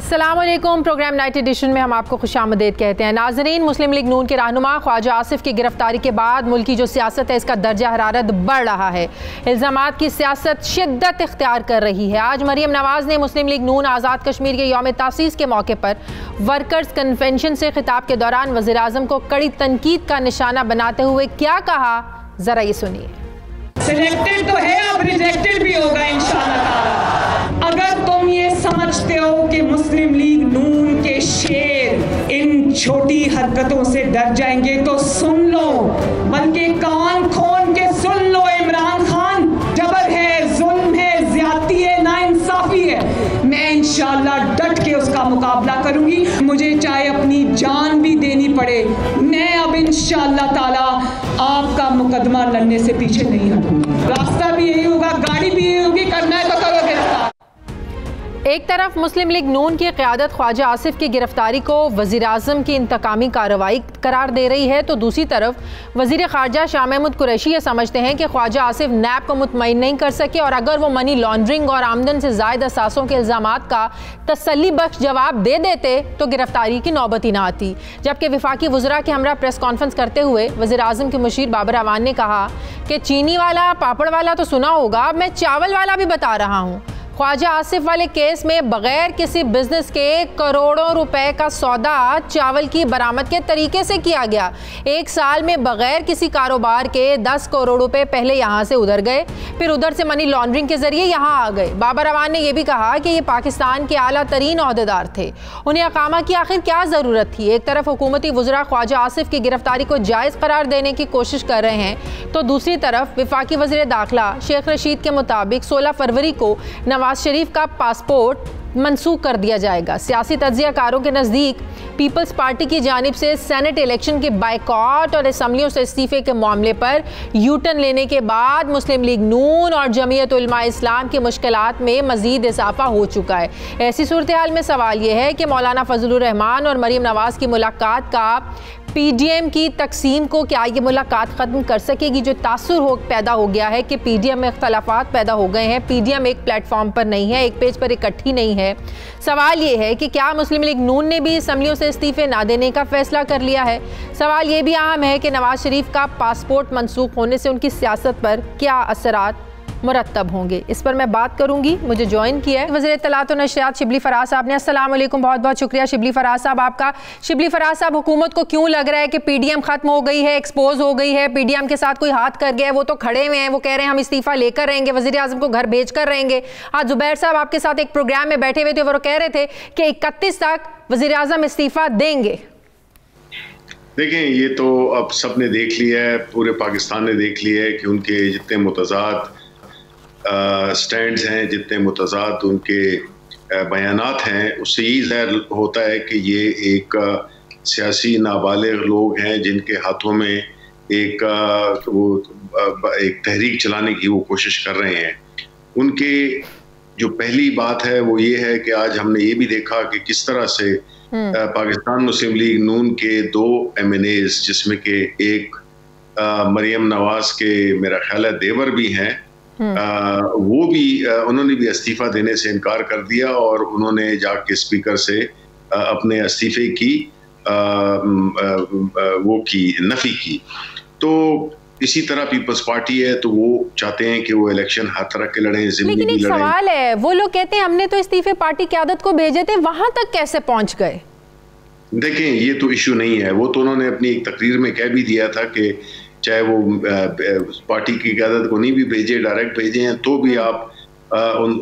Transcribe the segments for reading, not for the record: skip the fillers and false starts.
अस्सलामुअलैकुम। Programme night addition में हम आपको खुशामदीद कहते हैं। नाज़रीन, मुस्लिम लीग नून के रहनुमा ख्वाजा आसिफ की गिरफ्तारी के बाद मुल्क की जो सियासत है इसका दर्जा हरारत बढ़ रहा है। इल्ज़ामात की सियासत शिद्दत इख्तियार कर रही है। आज मरीम नवाज़ ने मुस्लिम लीग नून आज़ाद कश्मीर के यौम तासीस के मौके पर वर्कर्स कन्वेंशन से खिताब के दौरान वज़ीर आज़म को कड़ी तनकीद का निशाना बनाते हुए क्या कहा, ज़रा ये सुनिए। सिलेक्टेड तो है, अब रिजेक्टेड भी होगा इंशाअल्लाह। अगर तुम ये समझते हो कि मुस्लिम लीग नून के शेर इन छोटी हरकतों से डर जाएंगे तो सुन लो, बल्कि कान खोल के सुन लो। इमरान खान जबर है, जुल्म है, ज्यादती है, नाइंसाफी है। मैं इंशाअल्लाह डट के उसका मुकाबला करूंगी, मुझे चाहे अपनी जान भी देनी पड़े। मैं अब इंशाअल्लाह ताला आपका मुकदमा लड़ने से पीछे नहीं हटूंगी। रास्ता भी यही होगा, गाड़ी भी यही होगी, करना है तो करो गिरफ्तार। एक तरफ मुस्लिम लीग नून की क़यादत ख्वाजा आसिफ की गिरफ्तारी को वज़ीर आज़म की इंतकामी कार्रवाई करार दे रही है, तो दूसरी तरफ वज़ीर ख़ारजा शाह महमूद कुरैशी ये समझते हैं कि ख्वाजा आसिफ नैब को मुतमईन नहीं कर सके और अगर वो मनी लॉन्ड्रिंग और आमदन से ज़ायद असासों के इल्ज़ामात का तसल्ली बख्श जवाब दे देते तो गिरफ्तारी की नौबत ही ना आती। जबकि वफाकी वज़रा के हमरा प्रेस कॉन्फ्रेंस करते हुए वज़ीर आज़म के मुशीर बाबर अवान ने कहा कि चीनी वाला पापड़ वाला तो सुना होगा, मैं चावल वाला भी बता रहा हूँ। ख्वाजा आसिफ वाले केस में बगैर किसी बिजनेस के करोड़ों रुपए का सौदा चावल की बरामद के तरीके से किया गया। एक साल में बगैर किसी कारोबार के 10 करोड़ रुपए पहले यहाँ से उधर गए, फिर उधर से मनी लॉन्ड्रिंग के जरिए यहाँ आ गए। बाबर अवान ने यह भी कहा कि ये पाकिस्तान के आला तरीन ओहदेदार थे, उन्हें अकामा की आखिर क्या ज़रूरत थी। एक तरफ हुकूमती वज़रा ख्वाजा आसिफ की गिरफ्तारी को जायज़ करार देने की कोशिश कर रहे हैं, तो दूसरी तरफ वफाकी वज़ीर दाखिला शेख रशीद के मुताबिक 16 फरवरी को नवाज शरीफ का पासपोर्ट मनसूख कर दिया जाएगा। सियासी तज्ज़ियाकारों के नज़दीक पीपल्स पार्टी की जानिब से सेनेट इलेक्शन के बाइकॉट और असम्बलियों से इस्तीफे के मामले पर यूटर्न लेने के बाद मुस्लिम लीग नून और जमीयत उलमा इस्लाम की मुश्किलात में मज़ीद इजाफा हो चुका है। ऐसी सूरत हाल में सवाल यह है कि मौलाना फजलुर रहमान और मरीम नवाज़ की मुलाकात का पीडीएम की तकसीम को क्या ये मुलाकात ख़त्म कर सकेगी? जो तासुर पैदा हो गया है कि पीडीएम में इख्तलाफात पैदा हो गए हैं, पीडीएम एक प्लेटफॉर्म पर नहीं है, एक पेज पर इकट्ठी नहीं है। सवाल ये है कि क्या मुस्लिम लीग नून ने भी असम्बलियों से इस्तीफे ना देने का फैसला कर लिया है? सवाल ये भी अहम है कि नवाज शरीफ का पासपोर्ट मनसूख होने से उनकी सियासत पर क्या असरात मुरतब होंगे, इस पर मैं बात करूंगी। मुझे ज्वाइन किया है वज़ीर इत्तलात और नशरियात शिबली फराज साहब ने। अस्सलाम वालेकुम, बहुत बहुत शुक्रिया शिबली फराज साहब आपका। शिबली फराज साहब, हुकूमत को क्यों लग रहा है कि पीडीएम खत्म हो गई है, एक्सपोज हो गई है, पीडीएम के साथ कोई हाथ कर गया है? वो तो खड़े हुए हैं, वो कह रहे हैं हम इस्तीफा लेकर रहेंगे, वज़ीर आज़म को घर भेज कर रहेंगे। आज जुबैर साहब आपके साथ एक प्रोग्राम में बैठे हुए थे, वो कह रहे थे कि 31 तक वज़ीर आज़म इस्तीफा देंगे। देखें, ये तो अब सब ने देख लिया है, पूरे पाकिस्तान ने देख लिया है कि उनके जितने मुतज़ाद स्टैंड्स हैं, जितने मुतज़ाद उनके बयानात हैं, उससे यही ज़ाहिर होता है कि ये एक सियासी नाबालिग लोग हैं जिनके हाथों में एक तहरीक चलाने की वो कोशिश कर रहे हैं। उनके जो पहली बात है वो ये है कि आज हमने ये भी देखा कि किस तरह से पाकिस्तान मुस्लिम लीग नून के 2 MNAs, जिसमें के एक मरियम नवाज के मेरा ख्याल है देवर भी हैं, वो भी उन्होंने भी इस्तीफा देने से इनकार कर दिया और उन्होंने जाके स्पीकर से अपने इस्तीफे की नफी की। तो इसी तरह पीपल्स पार्टी है, तो वो चाहते हैं कि वो इलेक्शन हर तरह के लड़ें, लेकिन एक सवाल है, वो लोग कहते हैं हमने तो इस्तीफे पार्टी क़यादत को भेजे थे, वहां तक कैसे पहुंच गए? देखें, ये तो इशू नहीं है। वो तो उन्होंने अपनी एक तकरीर में कह भी दिया था कि चाहे वो पार्टी की क़यादत को नहीं भी भेजे, डायरेक्ट भेजे हैं, तो भी आप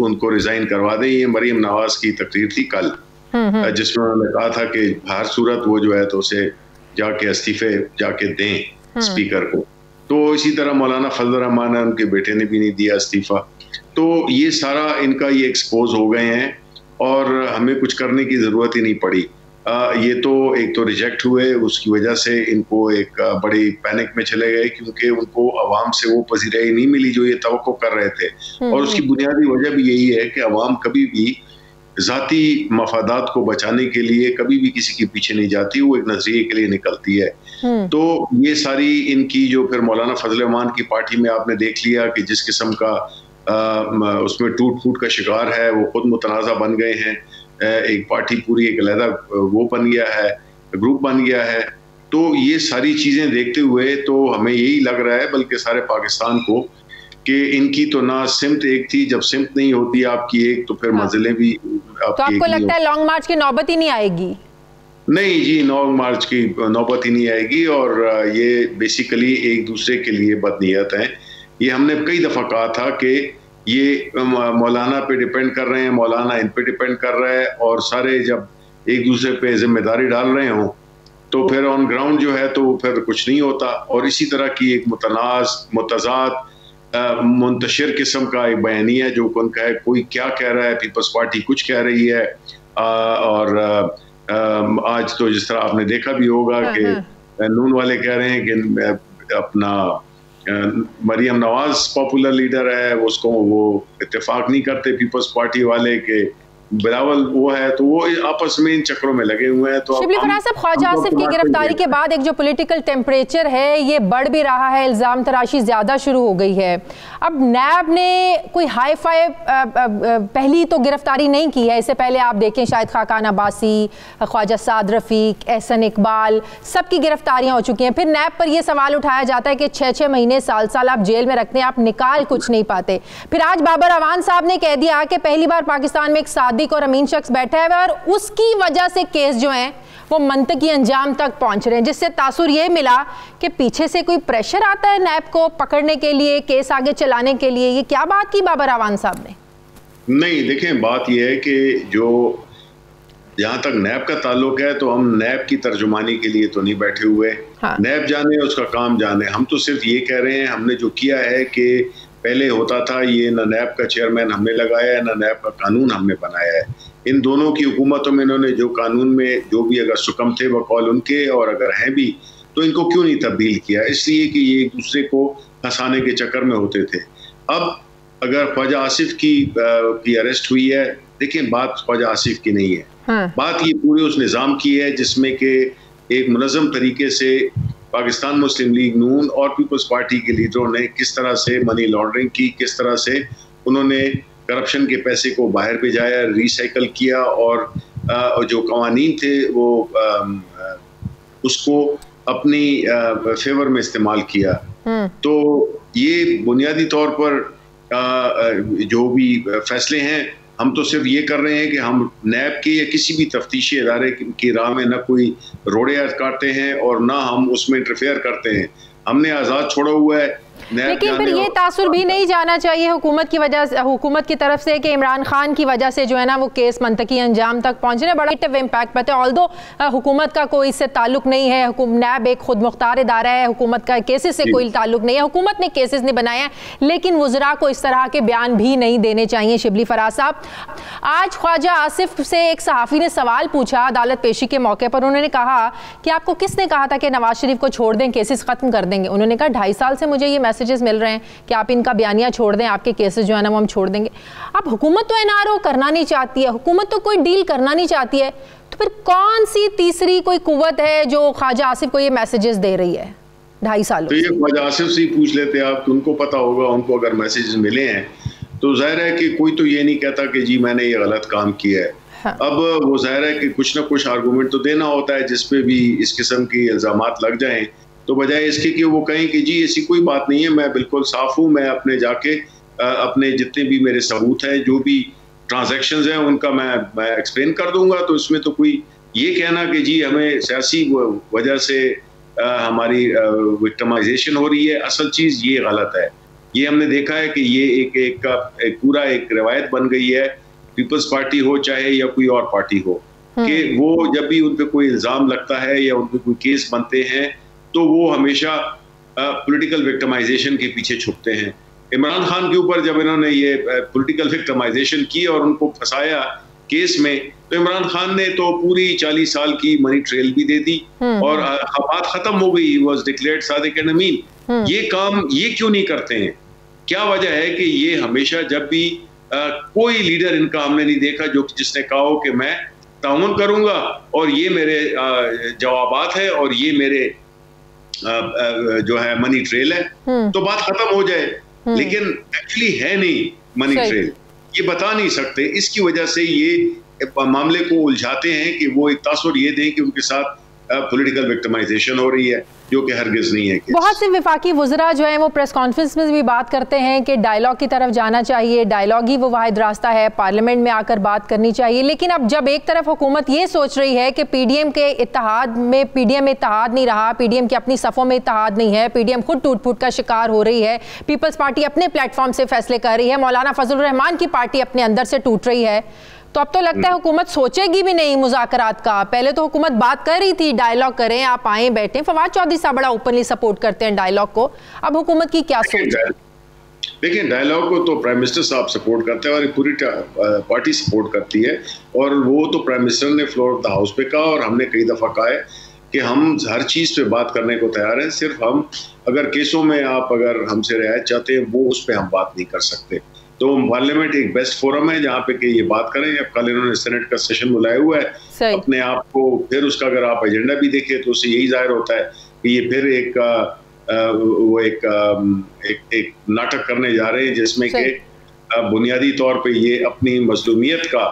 उनको रिजाइन करवा दें। ये मरीम नवाज की तकरीर थी कल, जिसमें उन्होंने कहा था कि हर सूरत वो जो है तो उसे जाके इस्तीफे जाके दें स्पीकर को। तो इसी तरह मौलाना फजल रहमान, उनके बेटे ने भी नहीं दिया इस्तीफा। तो ये सारा इनका ये एक्सपोज हो गए हैं और हमें कुछ करने की ज़रूरत ही नहीं पड़ी। ये तो एक तो रिजेक्ट हुए, उसकी वजह से इनको एक बड़ी पैनिक में चले गए, क्योंकि उनको अवाम से वो पजीराई नहीं मिली जो ये तवक्को कर रहे थे। और उसकी बुनियादी वजह भी यही है कि अवाम कभी भी ज़ाती मफादात को बचाने के लिए कभी भी किसी के पीछे नहीं जाती, वो एक नजरिए के लिए निकलती है। तो ये सारी इनकी जो फिर मौलाना फजल रहमान की पार्टी में आपने देख लिया कि जिस किस्म का उसमें टूट फूट का शिकार है, वो खुद मुतनाज़ा बन गए हैं। एक पार्टी पूरी एक अलग वो बन गया है, ग्रुप बन गया है। तो ये सारी चीजें देखते हुए तो हमें यही लग रहा है, बल्कि सारे पाकिस्तान को, कि इनकी तो ना सिमत एक थी, जब सिमत नहीं होती आपकी एक, तो फिर मंजिलें भी तो आपको लगता है लॉन्ग मार्च की नौबत ही नहीं आएगी? नहीं जी, लॉन्ग मार्च की नौबत ही नहीं आएगी। और ये बेसिकली एक दूसरे के लिए बदनीयत हैं। ये हमने कई दफ़ा कहा था कि ये मौलाना पे डिपेंड कर रहे हैं, मौलाना इन पे डिपेंड कर रहा है, और सारे जब एक दूसरे पे जिम्मेदारी डाल रहे हों तो फिर ऑन ग्राउंड जो है तो फिर कुछ नहीं होता। और इसी तरह की एक मुतजाद मुंतशिर किस्म का एक बयानिया जो उनका है, कोई क्या कह रहा है, पीपल्स पार्टी कुछ कह रही है, और आज तो जिस तरह आपने देखा भी होगा कि नून वाले कह रहे हैं कि अपना मरियम नवाज पॉपुलर लीडर है, उसको वो इत्तेफाक नहीं करते पीपल्स पार्टी वाले के बिलावल वो है, तो वो आपस में इन चक्रों में लगे हुए हैं। तो शिबली फराज साहब, ख्वाजा आसिफ की गिरफ्तारी के बाद एक जो पॉलिटिकल टेम्परेचर है ये बढ़ भी रहा है, इल्ज़ाम तराशी ज़्यादा शुरू हो गई है। अब नैब ने कोई हाई फाई पहली तो गिरफ्तारी नहीं की है, इससे पहले आप देखें शायद खाकान अब्बासी, ख्वाजा साद रफ़ीक, एहसन इकबाल, सबकी गिरफ्तारियाँ हो चुकी हैं। फिर नैब पर यह सवाल उठाया जाता है कि 6-6 महीने साल साल आप जेल में रखते हैं, आप निकाल कुछ नहीं पाते। फिर आज बाबर अवान साहब ने कह दिया कि पहली बार पाकिस्तान में एक सादिक और अमीन शख्स बैठा है और उसकी वजह से केस जो है वो मंतकी अंजाम तक पहुंच रहे हैं, जिससे तासुर ये मिला कि पीछे से कोई प्रेशर आता है नैब को पकड़ने के लिए, केस आगे चलाने के लिए। ये क्या बात की बाबर अवान साहब ने? नहीं, देखें, बात यह है कि जो जहां तक नैब का ताल्लुक है तो हम नैब की तर्जुमानी के लिए तो नहीं बैठे हुए। हाँ। नैब जाने, उसका काम जाने। हम तो सिर्फ ये कह रहे हैं, हमने जो किया है कि पहले होता था ये, ना नैब का चेयरमैन हमने लगाया है, ना नैब का कानून हमने बनाया है। इन दोनों की हुकूमतों में इन्होंने जो कानून में जो भी अगर सुकम थे बकौल उनके, और अगर हैं भी तो इनको क्यों नहीं तब्दील किया? इसलिए कि ये एक दूसरे को फंसाने के चक्कर में होते थे। अब अगर ख्वाजा आसिफ की अरेस्ट हुई है, देखिए बात ख्वाजा आसिफ की नहीं है। हाँ। बात ये पूरे उस निज़ाम की है जिसमें कि एक मुनज़्ज़म तरीके से पाकिस्तान मुस्लिम लीग नून और पीपल्स पार्टी के लीडरों ने किस तरह से मनी लॉन्ड्रिंग की, किस तरह से उन्होंने करप्शन के पैसे को बाहर भेजाया, रिसाइकल किया, और जो कवानीन थे वो उसको अपनी फेवर में इस्तेमाल किया। तो ये बुनियादी तौर पर जो भी फैसले हैं, हम तो सिर्फ ये कर रहे हैं कि हम नैब के या किसी भी तफ्तीशी इदारे की राह में न कोई रोड़े काटते हैं और ना हम उसमें इंटरफेयर करते हैं। हमने आज़ाद छोड़ा हुआ है। लेकिन फिर ये तासुर भी नहीं जाना चाहिए हुकूमत की वजह से, हुकूमत की तरफ से, कि इमरान खान की वजह से जो है ना वो केस मंतकी अंजाम तक पहुंचने बड़ा इम्पैक्ट पड़ता है। ऑल्दो हुकूमत का कोई इससे ताल्लुक नहीं है, नैब एक खुद मुख्तार इदारा है, हुकूमत का केसेस से कोई ताल्लुक नहीं है, हुकूमत ने केसेस नहीं बनाए हैं, लेकिन वज़रा को इस तरह के बयान भी नहीं देने चाहिए। शिबली फराज साहब, आज ख्वाजा आसिफ से एक सहाफ़ी ने सवाल पूछा अदालत पेशी के मौके पर, उन्होंने कहा कि आपको किसने कहा था कि नवाज शरीफ को छोड़ दें, केसेस ख़त्म कर देंगे? उन्होंने कहा 2.5 साल से मुझे ये मैसेजेस मिल रहे हैं कि आप इनका बयानिया छोड़ दें, आपके केसेस जो है ना वो हम छोड़ देंगे। अब हुकूमत तो एनआरओ करना नहीं चाहती है, हुकूमत तो कोई डील करना नहीं चाहती है, तो फिर कौन सी तीसरी कोई कुव्वत है जो ख्वाजा आसिफ को ये मैसेजेस दे रही है 2.5 साल? तो ये ख्वाजा आसिफ से ही पूछ लेते आप, तो उनको पता होगा। उनको अगर मैसेजेस मिले हैं तो जाहिर है कि कोई तो ये नहीं कहता कि जी मैंने ये गलत काम किया है। हाँ। अब वो जाहिर है कि कुछ ना कुछ आर्गूमेंट तो देना होता है जिसपे भी इस किस्म की इल्जामात लग जाएं, तो बजाय इसके कि वो कहें कि जी ऐसी कोई बात नहीं है, मैं बिल्कुल साफ हूँ, मैं अपने जाके अपने जितने भी मेरे सबूत हैं, जो भी ट्रांजैक्शंस हैं, उनका मैं एक्सप्लेन कर दूंगा। तो इसमें तो कोई ये कहना कि जी हमें सियासी वजह से हमारी विक्टिमाइजेशन हो रही है, असल चीज़ ये गलत है। ये हमने देखा है कि ये एक पूरा एक रवायत बन गई है, पीपल्स पार्टी हो चाहे या कोई और पार्टी हो, कि वो जब भी उन पर कोई इल्ज़ाम लगता है या उन पर कोई केस बनते हैं तो वो हमेशा पॉलिटिकल विक्टिमाइजेशन के पीछे छुपते हैं। इमरान खान के ऊपर जब इन्होंने ये पॉलिटिकल विक्टिमाइजेशन की और उनको फंसाया केस में, तो इमरान खान ने तो पूरी 40 साल की मनी ट्रेल भी दे दी और बात खत्म हो गई। वाज डिक्लेयर्ड सादिक एंड अमीन। ये काम ये क्यों नहीं करते हैं? क्या वजह है कि ये हमेशा जब भी कोई लीडर इनका हमने नहीं देखा जिसने कहा हो कि मैं ताउन करूंगा और ये मेरे जवाबात है और ये मेरे जो है मनी ट्रेल है, तो बात खत्म हो जाए। लेकिन एक्चुअली है नहीं मनी ट्रेल, ये बता नहीं सकते। इसकी वजह से ये मामले को उलझाते हैं कि वो एक तासुर ये दें कि उनके साथ पॉलिटिकल विक्टिमाइजेशन हो रही है, जो कि हरगिज नहीं है। बहुत से वफाकी वज़रा जो है वो प्रेस कॉन्फ्रेंस में भी बात करते हैं कि डायलॉग की तरफ जाना चाहिए, डायलॉग ही वो वाहिद रास्ता है, पार्लियामेंट में आकर बात करनी चाहिए। लेकिन अब जब एक तरफ हुकूमत ये सोच रही है कि पीडीएम के इत्तेहाद में पीडीएम इत्तेहाद नहीं रहा, पीडीएम की अपनी सफ़ों में इत्तेहाद नहीं है, पीडीएम खुद टूट फूट का शिकार हो रही है, पीपल्स पार्टी अपने प्लेटफॉर्म से फैसले कर रही है, मौलाना फजल रहमान की पार्टी अपने अंदर से टूट रही है, तो अब तो लगता है हुकूमत सोचेगी भी नहीं मुज़ाकरात का। पहले तो हुकूमत बात कर रही थी डायलॉग करें, आप आए बैठे, फवाद चौधरी साहब बड़ा ओपनली सपोर्ट करते हैं डायलॉग को, अब हुकूमत की क्या सोच है? देखिए, डायलॉग को तो प्राइम मिनिस्टर साहब सपोर्ट करते हैं और पूरी पार्टी सपोर्ट करती है, और वो तो प्राइम मिनिस्टर ने फ्लोर ऑफ द हाउस पे कहा और हमने कई दफ़ा कहा है कि हम हर चीज़ पे बात करने को तैयार हैं, सिर्फ हम अगर केसों में आप अगर हमसे रियायत चाहते हैं वो उस पर हम बात नहीं कर सकते। तो पार्लियामेंट एक बेस्ट फोरम है जहाँ पे कि ये बात करें। अब कल इन्होंने सेनेट का सेशन बुलाया हुआ है अपने आप को, फिर उसका अगर आप एजेंडा भी देखें तो उससे यही जाहिर होता है कि ये फिर एक नाटक करने जा रहे हैं जिसमें कि बुनियादी तौर पे ये अपनी मजलूमियत का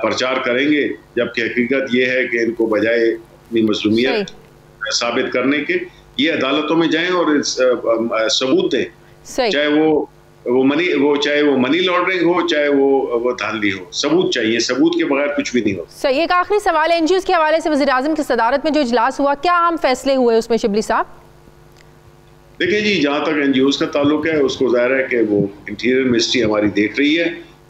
प्रचार करेंगे, जबकि हकीकत ये है कि इनको बजाय अपनी मजलूमियत साबित करने के ये अदालतों में जाएं और सबूत दें, चाहे वो मनी लॉन्ड्रिंग हो, चाहे वो धांधली हो, सबूत चाहिए, सबूत के बगैर कुछ भी नहीं हो। सही। एक आखिरी सवाल है, एनजीओ के हवाले से वज़ीर आज़म की सदारत में जो इजलास हुआ, क्या अहम फैसले हुए उसमें शिबली साहब? देखिए जी, जहाँ तक एनजीओज का ताल्लुक है उसको ज़ाहिर है कि वो इंटीरियर मिनिस्ट्री हमारी देख रही है,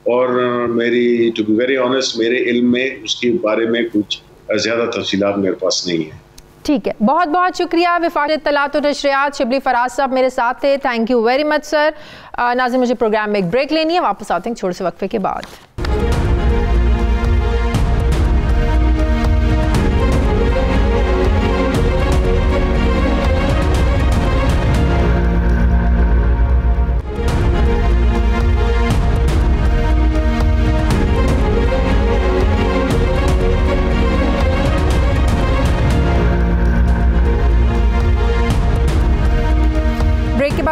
और मेरी टू बी वेरी ऑनेस्ट मेरे इल्म में उसके बारे में कुछ ज़्यादा तफसीलात मेरे पास नहीं है। ठीक है, बहुत बहुत शुक्रिया। वफाक इत्तलात और नशरियात शिबली फराज साहब मेरे साथ थे, thank you very much sir. नाज़रीन, मुझे प्रोग्राम में एक ब्रेक लेनी है, वापस आते हैं छोटे से वक्फे के बाद।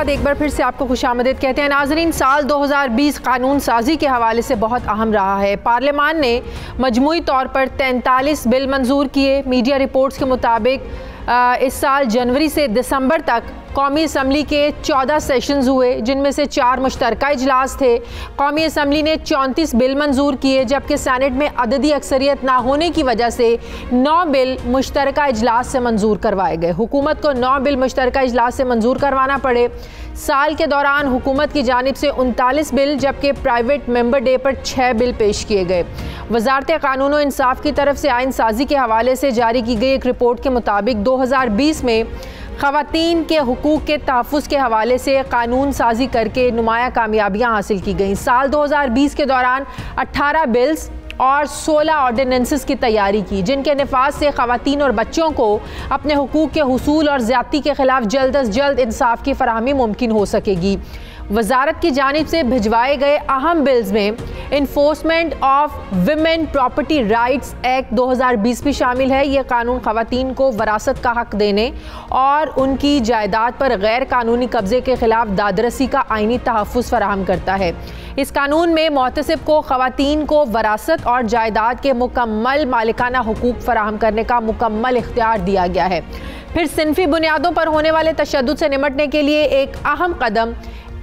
एक बार फिर से आपको खुशामदीद कहते हैं। नाज़रीन, साल 2020 कानून साजी के हवाले से बहुत अहम रहा है। पार्लियामान ने मजमूई तौर पर 43 बिल मंजूर किए। मीडिया रिपोर्ट्स के मुताबिक इस साल जनवरी से दिसंबर तक कौमी असम्बली के 14 सेशंस हुए, जिनमें से 4 मुश्तरका इजलास थे। कौमी असम्बली ने 34 बिल मंजूर किए, जबकि सेनेट में अददी अक्सरियत ना होने की वजह से 9 बिल मुश्तरका इजलास से मंजूर करवाए गए। हुकूमत को 9 बिल मुश्तरका इजलास से मंजूर करवाना पड़े। साल के दौरान हुकूमत की जानिब से 39 बिल, जबकि प्राइवेट मेंबर डे पर 6 बिल पेश किए गए। वजारत कानून और इंसाफ की तरफ से आइन साजी के हवाले से जारी की गई एक रिपोर्ट के मुताबिक 2020 में ख़वातीन के हुकूक के तहफ़्फ़ुज़ के हवाले से कानून साजी करके नुमाया कामयाबियाँ हासिल की गई। साल 2020 के दौरान 18 बिल्स और 16 ऑर्डिनेंसेस की तैयारी की, जिनके नफाज से ख़वातीन और बच्चों को अपने हुकूक के हुसूल और ज़्यादती के ख़िलाफ़ जल्द अज जल्द इंसाफ की फराहमी मुमकिन हो सकेगी। वजारत की जानिब से भिजवाए गए अहम बिल्स में enforcement of women property rights act 2020 भी शामिल है। ये कानून ख़वातीन को वरासत का हक देने और उनकी जायदाद पर गैर कानूनी कब्ज़े के ख़िलाफ़ दादरसी का आइनी तहफ़्फ़ुज़ फराहम करता है। इस कानून में मुहतसिब को ख़वातीन को वरासत और जायदाद के मुकम्मल मालिकाना हुकूक फराहम करने का मुकम्मल इख्तियार दिया गया है। फिर सिनफी बुनियादों पर होने वाले तशद्दुद से निमटने के लिए एक अहम कदम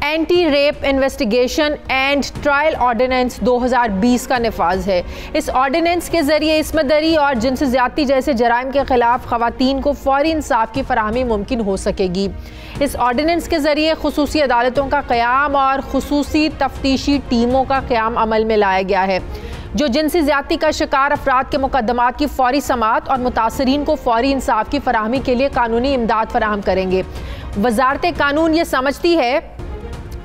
anti rape investigation and trial ordinance 2020 का नफाज है। इस ऑर्डिनेंस के ज़रिए इस्मत दरी और जिनसी ज़्यादती जैसे जराइम के ख़िलाफ़ ख़वातीन को फ़ौरी इंसाफ की फराहमी मुमकिन हो सकेगी। इस ऑर्डिनेंस के ज़रिए खुसूसी अदालतों का क़याम और खुसूसी तफ्तीशी टीमों का क़याम अमल में लाया गया है, जो जिनसी ज़्यादती का शिकार अफराद के मुकदमात की फ़ौरी समाअत और मुतासरीन को फ़ौरी इंसाफ की फराहमी के लिए कानूनी इमदाद फराहम करेंगे। वजारत कानून ये समझती है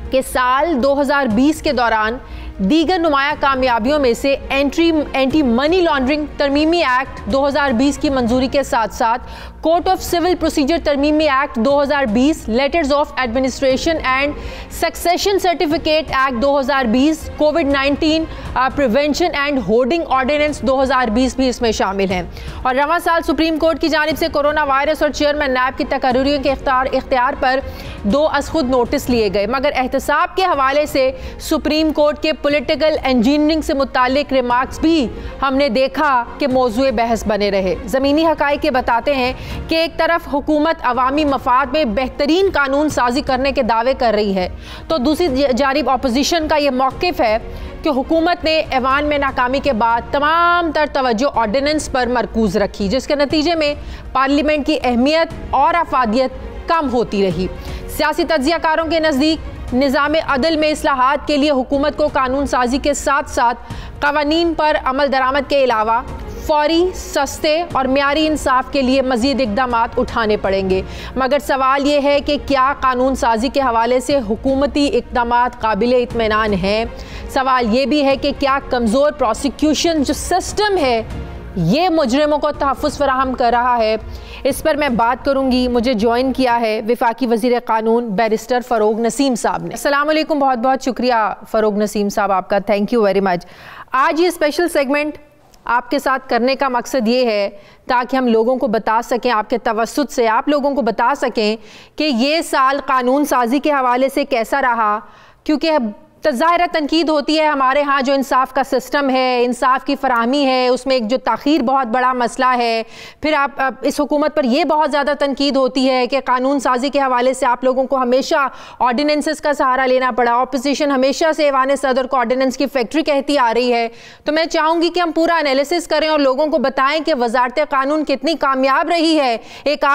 कि साल 2020 के दौरान दीगर नुमाया कामयाबियों में से एंटी मनी लॉन्ड्रिंग तरमीमी एक्ट 2020 की मंजूरी के साथ साथ कोर्ट ऑफ सिविल प्रोसीजर तरमीमी act 2020, letters of administration and succession certificate act 2020, कोविड-19 प्रिवेंशन एंड होर्डिंग ऑर्डिनेंस 2020 भी इसमें शामिल हैं। और रवां साल सुप्रीम कोर्ट की जानिब से कोरोना वायरस और चेयरमैन नैब की तकर्रियों के इख्तियार पर 2 अज खुद नोटिस लिए गए, मगर एहतसाब के हवाले से सुप्रीम कोर्ट के पॉलिटिकल इंजीनियरिंग से मुतालिक रिमार्क्स भी हमने देखा कि मौजूए बहस बने रहे। ज़मीनी हक़ाइक़ बताते हैं कि एक तरफ हुकूमत अवामी मफाद में बेहतरीन कानून साजी करने के दावे कर रही है, तो दूसरी जानिब अपोजिशन का ये मौक़िफ़ है कि हुकूमत ने ऐवान में नाकामी के बाद तमाम तर तवज्जो ऑर्डिनेंस पर मरकूज़ रखी, जिसके नतीजे में पार्लियामेंट की अहमियत और अफादियत कम होती रही। सियासी तज्ज़ियाकारों के नज़दीक निज़ाम अदल में इस्लाहात के लिए हुकूमत को कानून साजी के साथ साथ क़वानीन पर अमल दरामद के अलावा फौरी, सस्ते और मियारी इंसाफ के लिए मज़ीद इक़दामात उठाने पड़ेंगे। मगर सवाल ये है कि क्या कानून साजी के हवाले से हुकूमती इक़दामात काबिले इत्मीनान हैं? सवाल ये भी है कि क्या कमज़ोर प्रोसिक्यूशन जो सिस्टम है ये मुजरिमों को तहफ़्फ़ुज़ फराहम कर रहा है? इस पर मैं बात करूंगी। मुझे ज्वाइन किया है वफाकी वज़ीर क़ानून बैरिस्टर फ़रोग़ नसीम साहब ने। अस्सलाम वालेकुम, बहुत बहुत शुक्रिया फ़रोग़ नसीम साहब आपका, थैंक यू वेरी मच। आज ये स्पेशल सेगमेंट आपके साथ करने का मकसद ये है ताकि हम लोगों को बता सकें, आपके तवस्सुत से आप लोगों को बता सकें कि ये साल कानून साजी के हवाले से कैसा रहा, क्योंकि ज़ाहिर तनकीद होती है हमारे यहाँ जो इंसाफ का सिस्टम है, इंसाफ की फराहमी है, उसमें एक जो ताख़ीर बहुत बड़ा मसला है। फिर आप इस हुकूमत पर यह बहुत ज़्यादा तनकीद होती है कि कानून साजी के हवाले से आप लोगों को हमेशा ऑर्डिनेंसेस का सहारा लेना पड़ा। अपोजिशन हमेशा से ऐवान सदर को ऑर्डिनेंस की फैक्ट्री कहती आ रही है। तो मैं चाहूँगी कि हम पूरा एनालिसिस करें और लोगों को बताएं कि वजारत कानून कितनी कामयाब रही है एक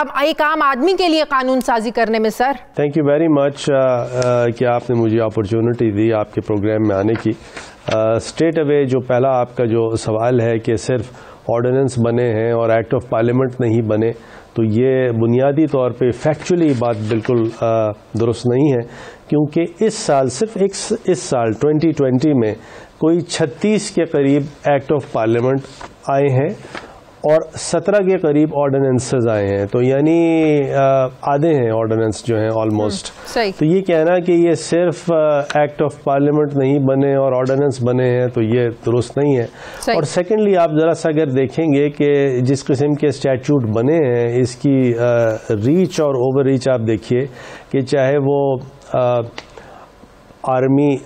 आम आदमी के लिए कानून साजी करने में। Sir thank you very much कि आपने मुझे अपॉर्चुनिटी दी आपके प्रोग्राम में आने की। स्ट्रेट अवे जो पहला आपका जो सवाल है कि सिर्फ ऑर्डिनेंस बने हैं और एक्ट ऑफ पार्लियामेंट नहीं बने, तो ये बुनियादी तौर पे फैक्चुअली बात बिल्कुल दुरुस्त नहीं है, क्योंकि इस साल सिर्फ इस साल 2020 में कोई 36 के करीब एक्ट ऑफ पार्लियामेंट आए हैं और 17 के करीब ऑर्डिनेंसेस आए हैं। तो यानी आधे हैं ऑर्डिनेंस जो हैं ऑलमोस्ट। तो ये कहना कि ये सिर्फ एक्ट ऑफ पार्लियामेंट नहीं बने और ऑर्डिनेंस बने हैं तो ये दुरुस्त नहीं है। और सेकेंडली आप ज़रा सा अगर देखेंगे कि जिस किस्म के स्टैट्यूट बने हैं इसकी रीच और ओवर रीच आप देखिए कि चाहे वो आर्मी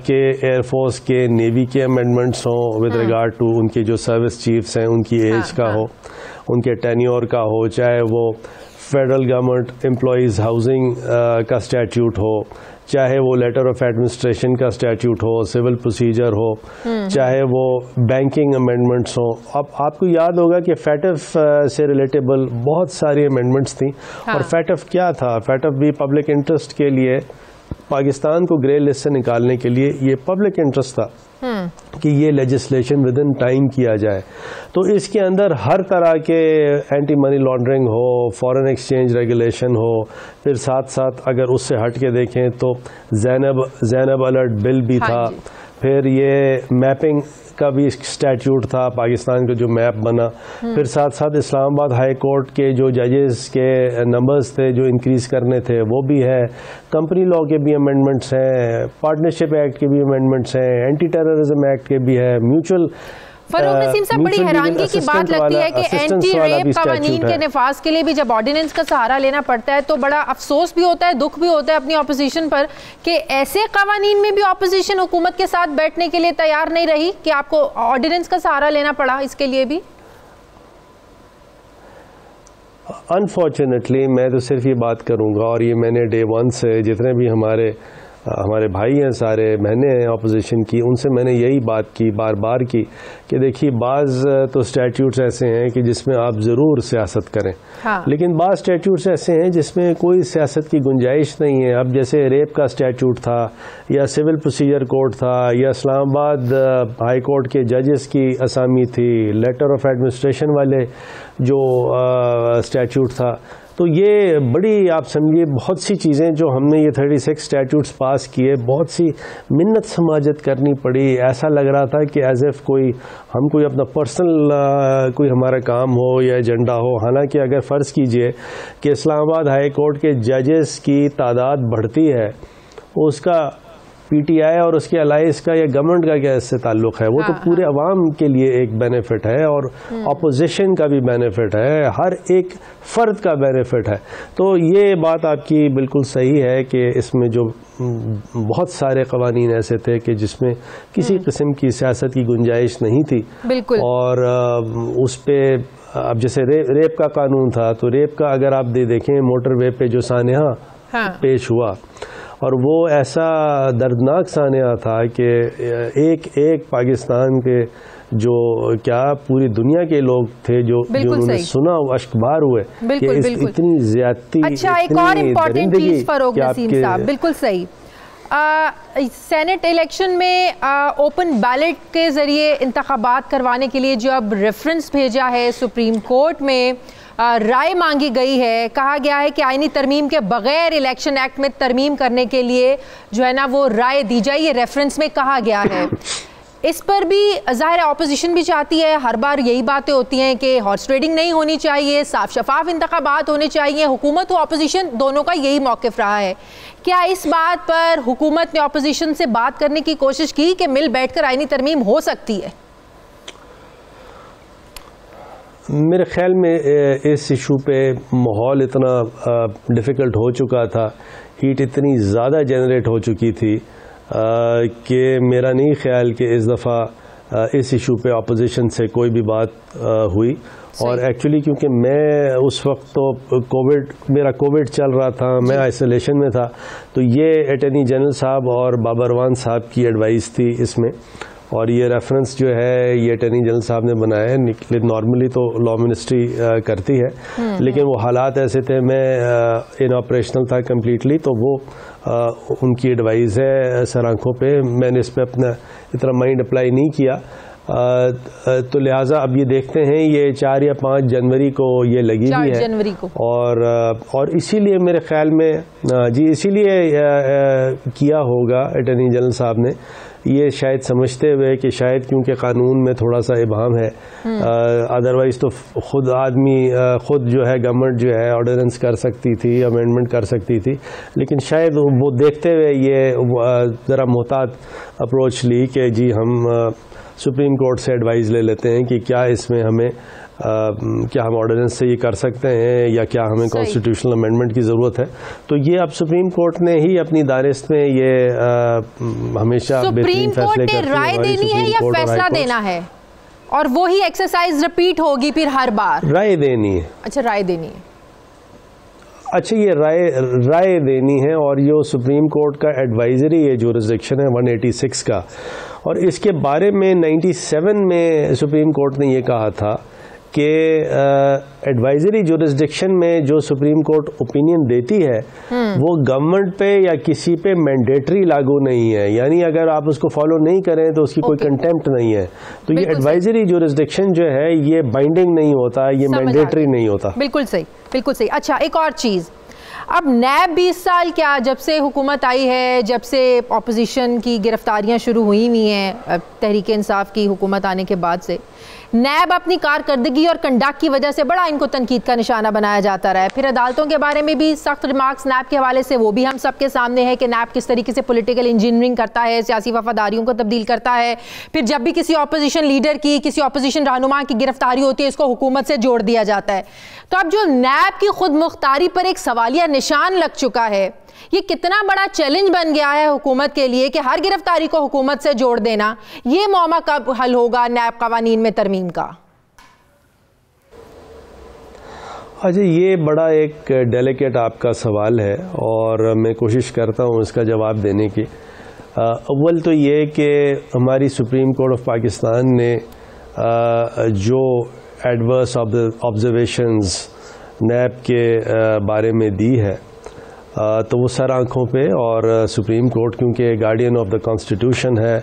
के, एयरफोर्स के, नेवी के अमेंडमेंट्स हों विद रिगार्ड टू उनके जो सर्विस चीफ्स हैं उनकी एज का हो, उनके टेन्योर का हो, चाहे वो फेडरल गवर्नमेंट एम्प्लॉयज़ हाउसिंग का स्टैट्यूट हो, चाहे वो लेटर ऑफ एडमिनिस्ट्रेशन का स्टैट्यूट हो, सिविल प्रोसीजर हो, चाहे वो बैंकिंग अमेंडमेंट्स हो। अब आपको याद होगा कि फैटफ से रिलेटेबल बहुत सारी अमेंडमेंट्स थी। और फैटफ क्या था? फैटफ भी पब्लिक इंटरेस्ट के लिए, पाकिस्तान को ग्रे लिस्ट से निकालने के लिए ये पब्लिक इंटरेस्ट था कि ये लेजिस्लेशन विद इन टाइम किया जाए। तो इसके अंदर हर तरह के एंटी मनी लॉन्ड्रिंग हो, फॉरेन एक्सचेंज रेगुलेशन हो, फिर साथ साथ अगर उससे हट के देखें तो ज़ैनब अलर्ट बिल भी था। फिर ये मैपिंग का भी स्टैट्यूट था, पाकिस्तान का जो मैप बना। फिर साथ साथ इस्लामाबाद हाई कोर्ट के जो जजेस के नंबर्स थे जो इंक्रीज़ करने थे वो भी है। कंपनी लॉ के भी अमेंडमेंट्स हैं, पार्टनरशिप एक्ट के भी अमेंडमेंट्स हैं, एंटी टेररिज्म एक्ट के भी है, म्यूचुअल। फ़रोग़ नसीम साहब, बड़ी हैरानगी की बात लगती है कि एंटी रेप क़वानीन के निफाज के लिए भी जब ऑर्डिनेंस का सहारा लेना पड़ता है तो बड़ा अफसोस भी होता है, दुख भी होता है अपनी अपोजिशन पर कि ऐसे क़वानीन में भी अपोजिशन हुकूमत के साथ बैठने के लिए तैयार नहीं रही कि आपको ऑर्डिनेंस का सहारा लेना पड़ा इसके लिए भी। अनफॉर्चुनेटली मैं तो सिर्फ ये बात करूँगा, और ये मैंने डे वन से जितने भी हमारे भाई हैं सारे, बहनें हैं अपोजिशन की, उनसे मैंने यही बात की बार बार की कि देखिए बाज़ तो स्टैट्यूट्स ऐसे हैं कि जिसमें आप ज़रूर सियासत करें, लेकिन बाज़ स्टैट्यूट्स ऐसे हैं जिसमें कोई सियासत की गुंजाइश नहीं है। अब जैसे रेप का स्टैट्यूट था, या सिविल प्रोसीजर कोड था, या इस्लामाबाद हाई कोर्ट के जजेस की असामी थी, लेटर ऑफ एडमिनिस्ट्रेशन वाले जो स्टैट्यूट था। तो ये बड़ी आप समझिए बहुत सी चीज़ें जो हमने ये 36 स्टैट्यूट्स पास किए, बहुत सी मिन्नत समाजत करनी पड़ी। ऐसा लग रहा था कि एज एफ हम कोई अपना पर्सनल कोई हमारा काम हो या एजेंडा हो। हालांकि अगर फ़र्ज़ कीजिए कि इस्लामाबाद हाई कोर्ट के जजेस की तादाद बढ़ती है, उसका PTI और उसके अलाइंस का या गवर्नमेंट का क्या इससे ताल्लुक है? वो तो पूरे अवाम के लिए एक बेनिफिट है और अपोजिशन का भी बेनिफिट है, हर एक फ़र्द का बेनिफिट है। तो ये बात आपकी बिल्कुल सही है कि इसमें जो बहुत सारे कवानीन ऐसे थे कि जिसमें किसी किस्म की सियासत की गुंजाइश नहीं थी, और उस पर अब जैसे रेप का कानून था, तो रेप का अगर आप देखें मोटरवे पे जो सानेहा पेश हुआ, और वो ऐसा दर्दनाक सानेहा था कि एक पाकिस्तान के जो क्या पूरी दुनिया के लोग थे जो उन्होंने सुना, वो अश्कबार हुए कि इतनी ज्यादती। अच्छा, एक और इम्पोर्टेंट चीज फरोग नसीम साहब, बिल्कुल सही, सेनेट इलेक्शन में ओपन बैलेट के ज़रिए इंतखाबात करवाने के लिए जो अब रेफरेंस भेजा है सुप्रीम कोर्ट में, राय मांगी गई है, कहा गया है कि आईनी तरमीम के बगैर इलेक्शन एक्ट में तरमीम करने के लिए जो है ना वो राय दी जाए, ये रेफरेंस में कहा गया है। इस पर भी ज़ाहिर ऑपोजिशन भी चाहती है, हर बार यही बातें होती हैं कि हॉर्स ट्रेडिंग नहीं होनी चाहिए, साफ शफाफ इंतखाबात होने चाहिए। हुकूमत और ऑपोजिशन दोनों का यही मौक़िफ़ रहा है। क्या इस बात पर हुकूमत ने ऑपोजिशन से बात करने की कोशिश की कि मिल बैठकर आईनी तरमीम हो सकती है? मेरे ख्याल में इस इशू पे माहौल इतना डिफ़िकल्ट हो चुका था, हीट इतनी ज़्यादा जनरेट हो चुकी थी कि मेरा नहीं ख्याल कि इस दफ़ा इस इशू पे अपोजिशन से कोई भी बात हुई। और एक्चुअली क्योंकि मैं उस वक्त तो मेरा कोविड चल रहा था, मैं आइसोलेशन में था, तो ये अटॉर्नी जनरल साहब और बाबरवान साहब की एडवाइस थी इसमें, और ये रेफरेंस जो है ये अटॉर्नी जनरल साहब ने बनाया है। नॉर्मली तो लॉ मिनिस्ट्री करती है, लेकिन वो हालात ऐसे थे, मैं इन ऑपरेशनल था कम्प्लीटली, तो वो उनकी एडवाइस है सर आंखों पे, मैंने इस पर अपना इतना माइंड अप्लाई नहीं किया। तो लिहाजा अब ये देखते हैं, ये 4 या 5 जनवरी को ये लगी हुई है, जनवरी को, और इसीलिए मेरे ख्याल में इसीलिए किया होगा अटॉर्नी जनरल साहब ने, ये शायद समझते हुए कि शायद क्योंकि कानून में थोड़ा सा इबाम है, अदरवाइज़ तो खुद जो है गवर्नमेंट जो है ऑर्डिनेंस कर सकती थी, अमेंडमेंट कर सकती थी, लेकिन शायद वो देखते हुए ये ज़रा मोहतात अप्रोच ली कि जी हम सुप्रीम कोर्ट से एडवाइस ले लेते हैं कि क्या इसमें हमें क्या हम ऑर्डिनेंस से ये कर सकते हैं या क्या हमें कॉन्स्टिट्यूशनल अमेंडमेंट की ज़रूरत है। तो ये अब सुप्रीम कोर्ट ने ही अपनी दायरेस्त में ये हमेशा सुप्रीम कोर्ट ने राय देनी है या फैसला देना है, और वो ही एक्सरसाइज रिपीट होगी फिर हर बार? राय देनी है। अच्छा, राय देनी है। अच्छा, ये राय देनी है, और ये सुप्रीम कोर्ट का एडवाइजरी ये जुरिसडिक्शन है 186 का, और इसके बारे में 97 में सुप्रीम कोर्ट ने ये कहा था कि एडवाइजरी जुरिसडिक्शन में जो सुप्रीम कोर्ट ओपिनियन देती है वो गवर्नमेंट पे या किसी पे मैंडेटरी लागू नहीं है, यानी अगर आप उसको फॉलो नहीं करें तो उसकी कोई कंटेम्प्ट नहीं है। तो ये एडवाइजरी जुरिसडिक्शन जो है ये बाइंडिंग नहीं होता, ये मैंडेटरी नहीं होता। बिल्कुल सही, बिल्कुल सही। अच्छा, एक और चीज़, अब नैब 20 साल क्या, जब से हुकूमत आई है, जब से अपोजिशन की गिरफ्तारियां शुरू हुई हैं तहरीक इंसाफ की हुकूमत आने के बाद से, नैब अपनी कारकर्दगी और कंडक्ट की वजह से बड़ा इनको तनकीद का निशाना बनाया जाता रहा है। फिर अदालतों के बारे में भी सख्त रिमार्क्स नैब के हवाले से वो भी हम सबके सामने है कि नैब किस तरीके से पॉलिटिकल इंजीनियरिंग करता है, सियासी वफादारियों को तब्दील करता है। फिर जब भी किसी अपोजिशन लीडर की, किसी अपोजिशन रहनुमा की गिरफ्तारी होती है, इसको हुकूमत से जोड़ दिया जाता है। तो अब जो नैब की खुद मुख्तारी पर एक सवालिया निशान लग चुका है, ये कितना बड़ा चैलेंज बन गया है हुकूमत के लिए कि हर गिरफ्तारी को हुकूमत से जोड़ देना, ये मामला कब हल होगा नैब कवानीन में तरमीम का? अच्छा, ये बड़ा एक डेलिकेट आपका सवाल है और मैं कोशिश करता हूँ इसका जवाब देने की। अव्वल तो ये कि हमारी सुप्रीम कोर्ट ऑफ पाकिस्तान ने जो एडवर्स ऑब्जर्वेशंस नैब के बारे में दी है, तो वो सर आंखों पे, और सुप्रीम कोर्ट क्योंकि गार्डियन ऑफ द कॉन्स्टिट्यूशन है,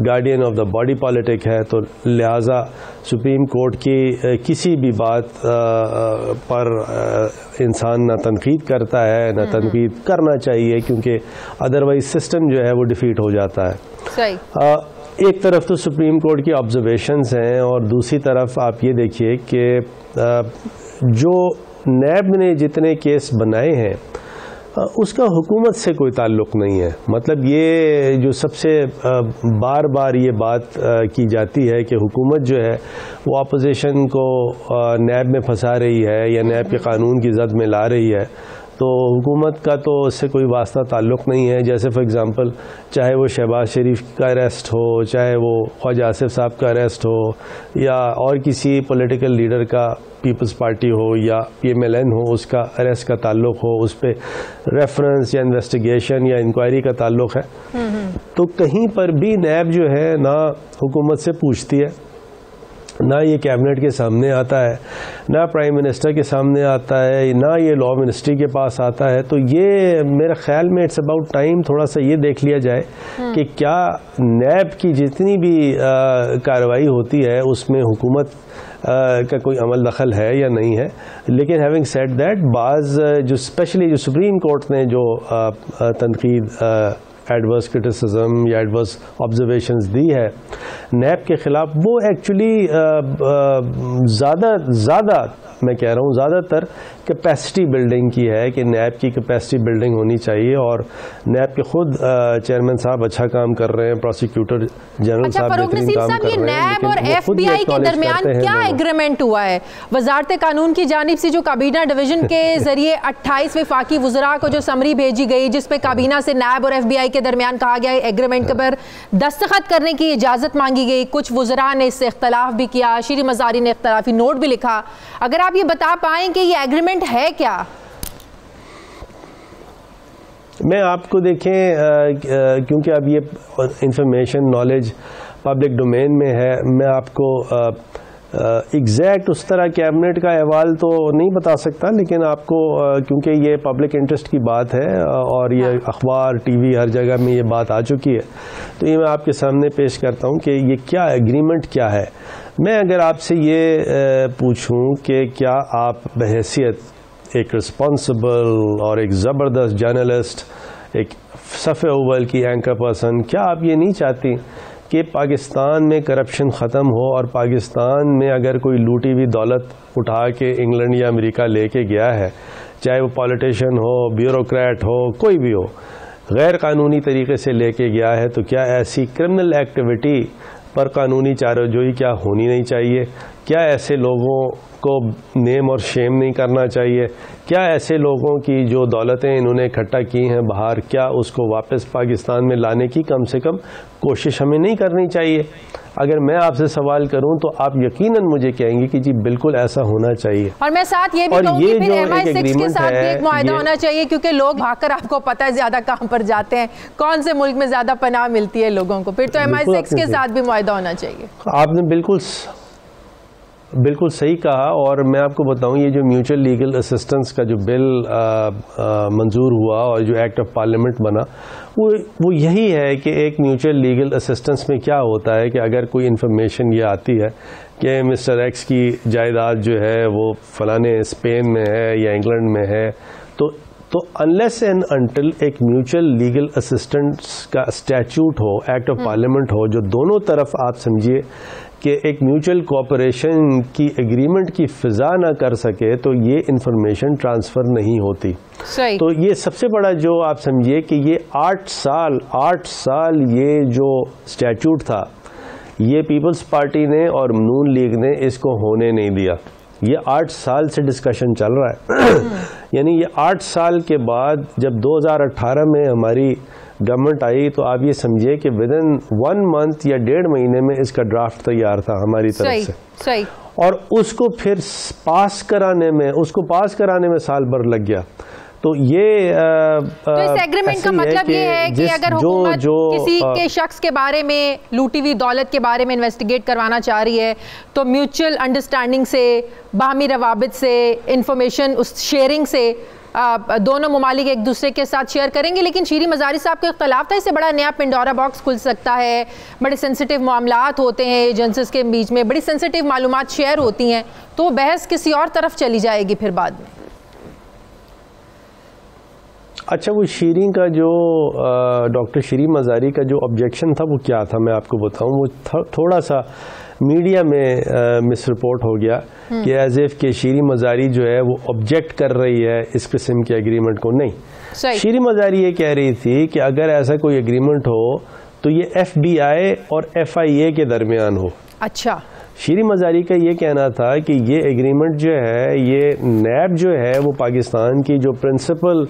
guardian of the body politic है, तो लिहाजा सुप्रीम कोर्ट की किसी भी बात पर इंसान ना तनकीद करता है, ना तनकीद करना चाहिए, क्योंकि अदरवाइज सिस्टम जो है वो डिफीट हो जाता है। सही। एक तरफ तो सुप्रीम कोर्ट की ऑब्जर्वेशंस हैं, और दूसरी तरफ आप ये देखिए कि जो नैब ने जितने केस बनाए हैं उसका हुकूमत से कोई ताल्लुक़ नहीं है। मतलब ये जो सबसे बार बार ये बात की जाती है कि हुकूमत जो है वो अपोजिशन को नैब में फंसा रही है या नैब के कानून की जद में ला रही है, तो हुकूमत का तो उससे कोई वास्ता ताल्लुक़ नहीं है। जैसे फॉर एग्ज़ाम्पल चाहे वो शहबाज शरीफ का अरेस्ट हो, चाहे वो ख्वाजा आसिफ साहब का अरेस्ट हो, या और किसी पॉलिटिकल लीडर का पीपल्स पार्टी हो या PMLN हो उसका अरेस्ट का ताल्लुक़ हो, उस पर रेफरेंस या इन्वेस्टिगेशन या इंक्वायरी का ताल्लुक़ है, तो कहीं पर भी नैब जो है ना हुकूमत से पूछती है, ना ये कैबिनेट के सामने आता है, ना प्राइम मिनिस्टर के सामने आता है, ना ये लॉ मिनिस्ट्री के पास आता है। तो ये मेरे ख्याल में इट्स अबाउट टाइम थोड़ा सा ये देख लिया जाए कि क्या नैब की जितनी भी कार्रवाई होती है उसमें हुकूमत का कोई अमल दखल है या नहीं है। लेकिन हैविंग सेड दैट, बाज़ जो स्पेशली जो सुप्रीम कोर्ट ने जो तनकीद, एडवर्स क्रिटिसिज्म या एडवर्स ऑब्जर्वेशंस दी है नैब के ख़िलाफ़, वो एक्चुअली ज़्यादा मैं कह रहा हूँ ज़्यादातर कैपेसिटी बिल्डिंग की है कि नैब की कैपेसिटी बिल्डिंग होनी चाहिए। और नैब के खुद चेयरमैन साहब अच्छा काम कर रहे हैं, प्रोसिक्यूटर जनरल साहब बेहतरीन काम कर रहे हैं। नैब और FBI के दरमियान क्या एग्रीमेंट हुआ है? वजारत कानून की जानिब से जो काबीना डिवीजन के जरिए 28 वफाकी वज़रा को जो समरी भेजी गई, जिसपे काबीना से नैब और FBI के दरमियान कहा गया एग्रीमेंट पर दस्तखत करने की इजाज़त मांगी गई, कुछ वज़रा ने इससे इख्तलाफ भी किया, शीरी मज़ारी ने इख्तलाफी नोट भी लिखा। अगर आप ये बता पाएं कि ये एग्रीमेंट है क्या? मैं आपको देखें क्योंकि अब ये इंफॉर्मेशन नॉलेज पब्लिक डोमेन में है, मैं आपको एग्जैक्ट उस तरह कैबिनेट का अहवाल तो नहीं बता सकता, लेकिन आपको क्योंकि ये पब्लिक इंटरेस्ट की बात है और ये अखबार TV हर जगह में ये बात आ चुकी है, तो ये मैं आपके सामने पेश करता हूँ कि ये क्या एग्रीमेंट क्या है। मैं अगर आपसे ये पूछूं कि क्या आप बहैसियत एक रिस्पॉन्सिबल और एक ज़बरदस्त जर्नलिस्ट, एक सफ़े अव्वल की एंकर पर्सन, क्या आप ये नहीं चाहती कि पाकिस्तान में करप्शन ख़त्म हो और पाकिस्तान में अगर कोई लूटी हुई दौलत उठा के इंग्लैंड या अमेरिका लेके गया है, चाहे वो पॉलिटिशियन हो, ब्यूरोक्रेट हो, कोई भी हो, गैर कानूनी तरीके से लेके गया है, तो क्या ऐसी क्रिमिनल एक्टिविटी पर कानूनी चाराजोई क्या होनी नहीं चाहिए? क्या ऐसे लोगों को नेम और शेम नहीं करना चाहिए? क्या ऐसे लोगों की जो दौलतें इन्होंने इकट्ठा की हैं बाहर, क्या उसको वापस पाकिस्तान में लाने की कम से कम कोशिश हमें नहीं करनी चाहिए? अगर मैं आपसे सवाल करूं तो आप यकीनन मुझे कहेंगे कि जी बिल्कुल ऐसा होना चाहिए। और मैं साथ ये भी कहूंगी फिर MI6 के साथ भी एक मुआहदा होना चाहिए, क्योंकि लोग भागकर, आपको पता है ज्यादा कहां पर जाते हैं, कौन से मुल्क में ज्यादा पनाह मिलती है लोगों को, फिर तो MI6 के साथ भी मुआहदा होना चाहिए। आपने बिल्कुल सही कहा। और मैं आपको बताऊं, ये जो म्यूचुअल लीगल असिस्टेंस का जो बिल मंजूर हुआ और जो एक्ट ऑफ पार्लियामेंट बना, वो यही है कि एक म्यूचुअल लीगल असिस्टेंस में क्या होता है कि अगर कोई इन्फॉर्मेशन ये आती है कि मिस्टर X की जायदाद जो है वो फलाने स्पेन में है या इंग्लैंड में है, तो अनलेस एंड अनटिल एक म्यूचुअल लीगल असिस्टेंस का स्टैट्यूट हो, एक्ट ऑफ पार्लियामेंट हो, जो दोनों तरफ आप समझिए कि एक म्यूचुअल कोऑपरेशन की एग्रीमेंट की फिजा ना कर सके, तो ये इंफॉर्मेशन ट्रांसफ़र नहीं होती। सही। तो ये सबसे बड़ा जो आप समझिए कि ये 8 साल ये जो स्टैट्यूट था, ये पीपल्स पार्टी ने और नून लीग ने इसको होने नहीं दिया। ये 8 साल से डिस्कशन चल रहा है। यानी ये 8 साल के बाद जब 2018 में हमारी गवर्नमेंट आई, तो आप ये समझिए कि विदिन 1 मंथ या 1.5 महीने में इसका ड्राफ्ट तैयार था हमारी तरफ से। सही। और उसको फिर पास कराने में साल भर लग गया। तो ये तो इस एग्रीमेंट का मतलब ये है कि अगर हुकूमत किसी के शख्स के बारे में, लूटी हुई दौलत के बारे में इन्वेस्टिगेट करवाना चाह रही है, तो म्यूचुअल अंडरस्टैंडिंग से, बाहमी रवाबित से, इंफॉर्मेशन उस शेयरिंग से दोनों ममालिक एक दूसरे के साथ शेयर करेंगे। लेकिन शीरी मज़ारी साहब को इख्तलाफ था, इससे बड़ा नया पिंडोरा बॉक्स खुल सकता है, बड़े सेंसिटिव मामलात होते हैं एजेंसीज के बीच में, बड़ी सेंसिटिव मालूमात शेयर होती हैं, तो बहस किसी और तरफ चली जाएगी फिर बाद में। अच्छा, वो शीरीन का जो डॉक्टर शीरीन मज़ारी का जो ऑब्जेक्शन था वो क्या था, मैं आपको बताऊं। वो थोड़ा सा मीडिया में मिस रिपोर्ट हो गया कि एज इफ के शीरीन मज़ारी जो है वो ऑब्जेक्ट कर रही है इस किस्म के एग्रीमेंट को। नहीं, शीरीन मज़ारी ये कह रही थी कि अगर ऐसा कोई एग्रीमेंट हो तो ये FBI और FIA के दरमियान हो। अच्छा, शीरीन मज़ारी का ये कहना था कि ये एग्रीमेंट जो है, ये नैब जो है वो पाकिस्तान की जो प्रिंसिपल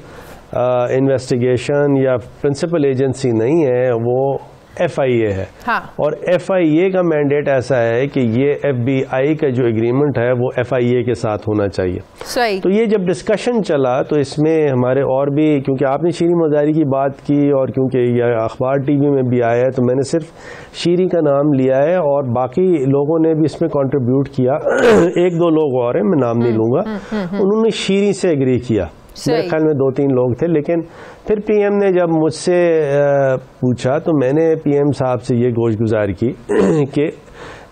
इन्वेस्टिगेशन या प्रिंसिपल एजेंसी नहीं है, वो FIA है। हाँ। और FIA का मैंडेट ऐसा है कि ये FBI का जो एग्रीमेंट है वो FIA के साथ होना चाहिए। सही। तो ये जब डिस्कशन चला तो इसमें हमारे और भी, क्योंकि आपने शीरीन मज़ारी की बात की और क्योंकि यह अखबार TV में भी आया है, तो मैंने सिर्फ शीरी का नाम लिया है और बाकी लोगों ने भी इसमें कंट्रीब्यूट किया। एक दो लोग और हैं, मैं नाम नहीं लूँगा, उन्होंने शीरी से एग्री किया। मेरे ख्याल में 2-3 लोग थे। लेकिन फिर PM ने जब मुझसे पूछा तो मैंने PM साहब से ये गोशगुजार की कि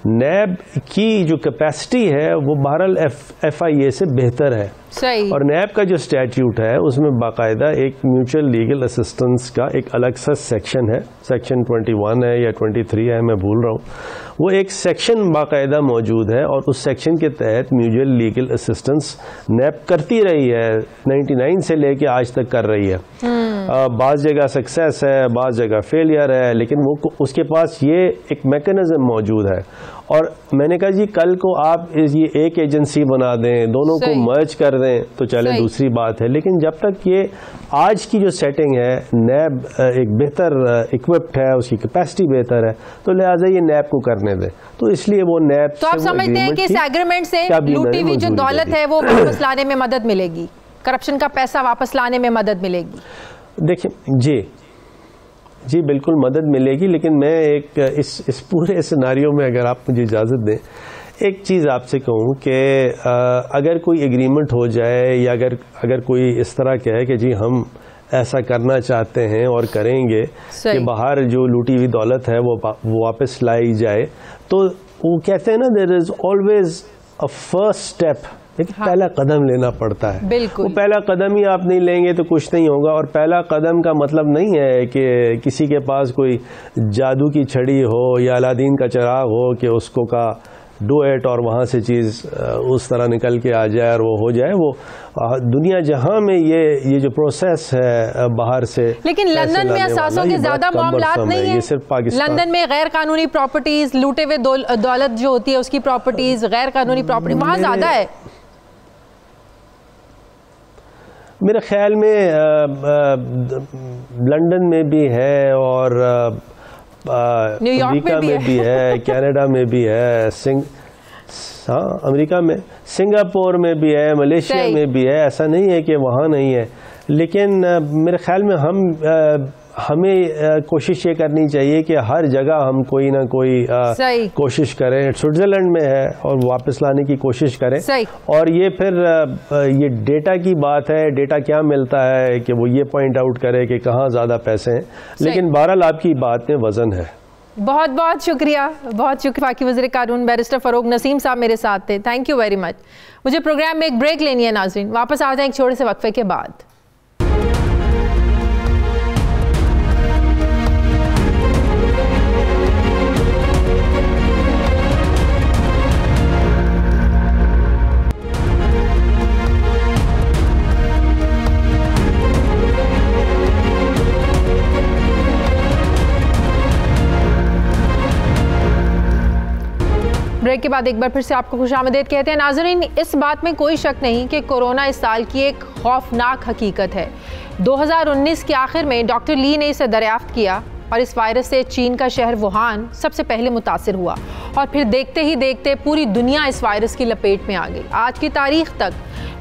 नैब की जो कैपेसिटी है वो बहरहाल FIA से बेहतर है। सही। और नैब का जो स्टैट्यूट है उसमें बाकायदा एक म्यूचुअल लीगल असिस्टेंस का एक अलग सा सेक्शन है, सेक्शन 21 है या 23 है, मैं भूल रहा हूँ। वो एक सेक्शन बाकायदा मौजूद है और उस सेक्शन के तहत म्यूचुअल लीगल असिस्टेंस नैब करती रही है, 99 से लेके आज तक कर रही है। बाज़ जगह सक्सेस है, बाज़ जगह फेलियर है, लेकिन वो उसके पास ये एक मैकेनिज्म मौजूद है। और मैंने कहा जी कल को आप ये एक एजेंसी बना दें, दोनों को मर्ज कर दें तो चले, दूसरी बात है। लेकिन जब तक ये आज की जो सेटिंग है, नैब एक बेहतर इक्विप्ड है, उसकी कैपेसिटी बेहतर है, तो लिहाजा ये नैब को करने दें। तो इसलिए वो नैब, तो आप समझते हैं कि इस एग्रीमेंट से लूटी हुई जो दौलत है वो वापस लाने में मदद मिलेगी, करप्शन का पैसा वापस लाने में मदद मिलेगी? देखिए जी बिल्कुल मदद मिलेगी। लेकिन मैं एक इस पूरे सिनारियो में अगर आप मुझे इजाज़त दें, एक चीज़ आपसे कहूँ कि अगर कोई एग्रीमेंट हो जाए या अगर कोई इस तरह कहे कि जी हम ऐसा करना चाहते हैं और करेंगे कि बाहर जो लूटी हुई दौलत है वो वापस लाई जाए, तो वो कहते हैं ना, there is always a first step. लेकिन पहला कदम लेना पड़ता है। बिल्कुल। वो पहला कदम ही आप नहीं लेंगे तो कुछ नहीं होगा। और पहला कदम का मतलब नहीं है कि किसी के पास कोई जादू की छड़ी हो या अलादीन का चिराग हो कि उसको का डू इट और वहाँ से चीज़ उस तरह निकल के आ जाए और वो हो जाए। वो दुनिया जहाँ में ये जो प्रोसेस है बाहर से, लेकिन लंदन में असासों के ज्यादा मामलात नहीं है। ये सिर्फ पाकिस्तान, लंदन में गैर कानूनी प्रॉपर्टीज, लूटे हुए दौलत जो होती है उसकी प्रॉपर्टीज, गैर कानूनी प्रॉपर्टी वहाँ ज्यादा है। मेरे ख्याल में लंदन में भी है और अमेरिका में भी है, कनाडा में भी है, अमेरिका में, सिंगापुर में भी है, मलेशिया में भी है। ऐसा नहीं है कि वहाँ नहीं है। लेकिन मेरे ख्याल में हमें कोशिश ये करनी चाहिए कि हर जगह हम कोई ना कोई कोशिश करें। स्विट्जरलैंड में है और वापस लाने की कोशिश करें। और ये फिर ये डेटा की बात है, डेटा क्या मिलता है कि वो ये पॉइंट आउट करे कि कहाँ ज़्यादा पैसे हैं। लेकिन बहरहाल आपकी बात में वजन है। बहुत बहुत शुक्रिया, बहुत शुक्रिया। बाकी वज़ीर कानून बैरिस्टर फ़ारूक नसीम साहब मेरे साथ थे। Thank you very much. मुझे प्रोग्राम में एक ब्रेक लेनी है नाज़रीन, वापस आ जाएं एक छोटे से वक्फे के बाद। ब्रेक के बाद एक बार फिर से आपको खुशामदीद कहते हैं नाज़रीन। इस बात में कोई शक नहीं कि कोरोना इस साल की एक खौफनाक हकीकत है। 2019 के आखिर में डॉक्टर ली ने इसे दरियाफ्त किया और इस वायरस से चीन का शहर वुहान सबसे पहले मुतासिर हुआ और फिर देखते ही देखते पूरी दुनिया इस वायरस की लपेट में आ गई। आज की तारीख तक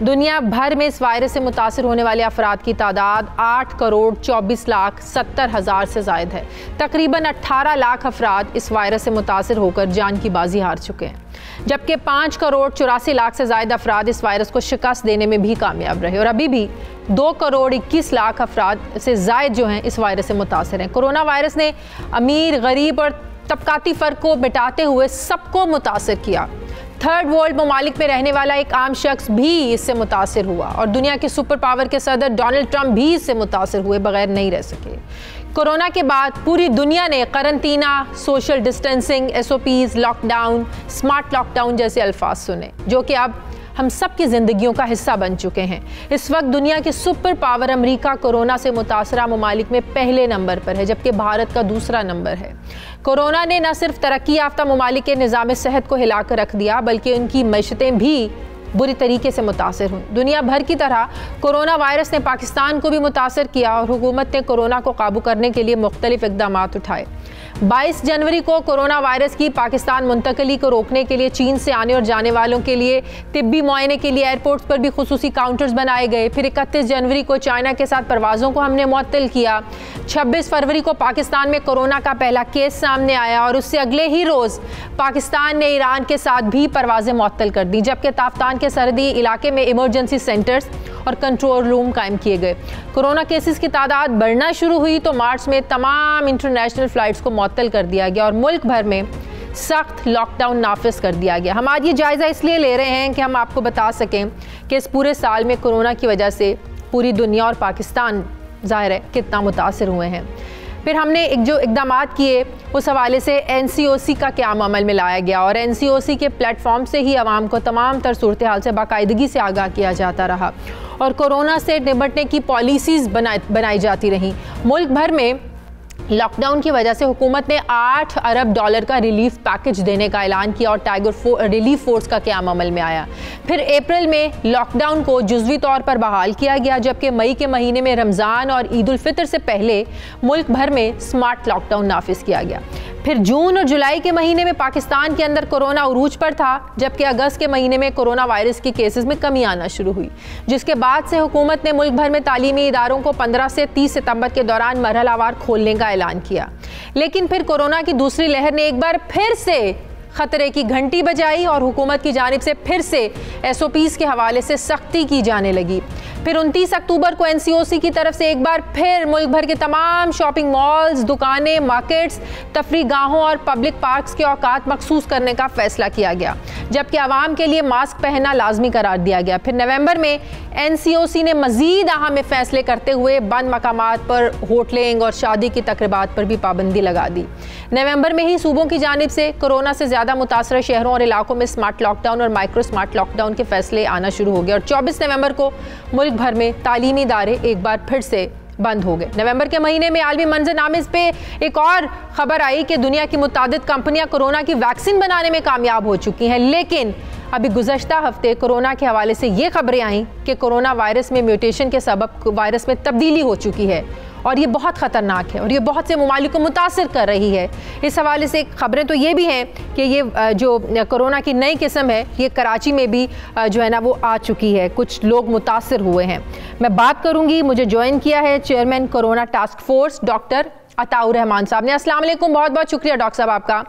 दुनिया भर में इस वायरस से मुतासिर होने वाले अफराद की तादाद 8,24,70,000 से ज़ायद है। तकरीबन 18 लाख अफराद इस वायरस से मुतासिर होकर जान की बाजी हार चुके हैं, जबकि 5,84,00,000 से ज़ायद अफराद इस वायरस को शिकस्त देने में भी कामयाब रहे और अभी भी 2,21,00,000 अफराद से ज़ायद जो हैं इस वायरस से मुतासिर हैं। कोरोना वायरस ने अमीर, गरीब और तबकाती फ़र्क को मिटाते हुए सबको मुतासिर किया। थर्ड वर्ल्ड ममालिक में रहने वाला एक आम शख्स भी इससे मुतासिर हुआ और दुनिया के सुपर पावर के सदर डोनाल्ड ट्रंप भी इससे मुतासिर हुए बगैर नहीं रह सके। कोरोना के बाद पूरी दुनिया ने quarantine, social distancing, SOPs, lockdown, smart lockdown जैसे अल्फाज सुने, जो कि अब हम सब की ज़िंदगियों का हिस्सा बन चुके हैं। इस वक्त दुनिया के सुपर पावर अमेरिका कोरोना से मुतासरा ममालिक में पहले नंबर पर है, जबकि भारत का दूसरा नंबर है। कोरोना ने न सिर्फ तरक्की याफ्ता ममालिक के निज़ाम सेहत को हिलाकर रख दिया, बल्कि उनकी मईशतें भी बुरी तरीके से मुतासर हुई। दुनिया भर की तरह कोरोना वायरस ने पाकिस्तान को भी मुतासर किया और हुकूमत ने कोरोना को काबू करने के लिए मुख्तलिफ इक़दाम उठाए। 22 जनवरी को कोरोना वायरस की पाकिस्तान मुंतकली को रोकने के लिए चीन से आने और जाने वालों के लिए तिब्बी मुआयने के लिए एयरपोर्ट्स पर भी खुसूसी काउंटर्स बनाए गए। फिर 31 जनवरी को चाइना के साथ परवाज़ों को हमने मुअत्तल किया। 26 फरवरी को पाकिस्तान में कोरोना का पहला केस सामने आया और उससे अगले ही रोज़ पाकिस्तान ने ईरान के साथ भी परवाज़ें मुअत्तल कर दी, जबकि ताफ्तान के सरहदी इलाके में इमरजेंसी सेंटर्स और कंट्रोल रूम कायम किए गए। कोरोना केसेस की तादाद बढ़ना शुरू हुई तो मार्च में तमाम इंटरनेशनल फ़्लाइट्स को मुअत्तल कर दिया गया और मुल्क भर में सख्त लॉकडाउन नाफिज कर दिया गया। हम आज ये जायज़ा इसलिए ले रहे हैं कि हम आपको बता सकें कि इस पूरे साल में कोरोना की वजह से पूरी दुनिया और पाकिस्तान ज़ाहिर है कितना मुतासिर हुए हैं। फिर हमने जो इक़दामात किए उस हवाले से NCOC का क़याम अमल में लाया गया और NCOC के प्लेटफॉर्म से ही आवाम को तमाम तर सूरत हाल से बाकायदगी से आगाह किया जाता रहा और कोरोना से निपटने की पॉलिसीज़ बनाई जाती रहीं। मुल्क भर में लॉकडाउन की वजह से हुकूमत ने $8 अरब का रिलीफ पैकेज देने का ऐलान किया और टाइगर रिलीफ फोर्स का क़याम अमल में आया। फिर अप्रैल में लॉकडाउन को जुज़वी तौर पर बहाल किया गया, जबकि मई के महीने में रमज़ान और ईद उल फितर से पहले मुल्क भर में स्मार्ट लॉकडाउन नाफिज किया गया। फिर जून और जुलाई के महीने में पाकिस्तान के अंदर कोरोना उरूज पर था, जबकि अगस्त के महीने में कोरोना वायरस के केसेस में कमी आना शुरू हुई, जिसके बाद से हुकूमत ने मुल्क भर में तालीमी इदारों को 15 से 30 सितंबर के दौरान मरहलावार खोलने का ऐलान किया। लेकिन फिर कोरोना की दूसरी लहर ने एक बार फिर से खतरे की घंटी बजाई और हुकूमत की जानिब से फिर से SOPs के हवाले से सख्ती की जाने लगी। फिर 29 अक्टूबर को NCOC की तरफ से एक बार फिर मुल्क भर के तमाम शॉपिंग मॉल्स, दुकानें, मार्केट्स, तफरी गाहों और पब्लिक पार्क्स के औकात मखसूस करने का फैसला किया गया, जबकि आवाम के लिए मास्क पहनना लाजमी करार दिया गया। फिर नवंबर में NCOC ने मजीद अहम फैसले करते हुए बंद मकामात पर होटलिंग और शादी की तकरीबात पर भी पाबंदी लगा दी। नवंबर में ही सूबों की जानिब से कोरोना से ज़्यादा मुतासर शहरों और इलाकों में स्मार्ट लॉकडाउन और माइक्रो स्मार्ट लॉकडाउन के फैसले आना शुरू हो गए और 24 नवंबर को मुल्क भर में तालीमी इदारे एक बार फिर से बंद हो गए। नवंबर के महीने में आलमी मंजरनामे पे एक और खबर आई कि दुनिया की मुतादिद कंपनियां कोरोना की वैक्सीन बनाने में कामयाब हो चुकी हैं, लेकिन अभी गुज़श्ता हफ्ते कोरोना के हवाले से ये खबरें आई कि कोरोना वायरस में म्यूटेशन के सबब वायरस में तब्दीली हो चुकी है और ये बहुत ख़तरनाक है और ये बहुत से ममालिक को मुतासिर कर रही है। इस हवाले से खबरें तो ये भी हैं कि ये जो कोरोना की नई किस्म है ये कराची में भी जो है ना वो आ चुकी है, कुछ लोग मुतासिर हुए हैं। मैं बात करूँगी, मुझे ज्वाइन किया है chairman corona task force doctor Ataur Rahman साहब ने। अस्सलाम वालेकुम, बहुत बहुत शुक्रिया डॉक्टर साहब आपका।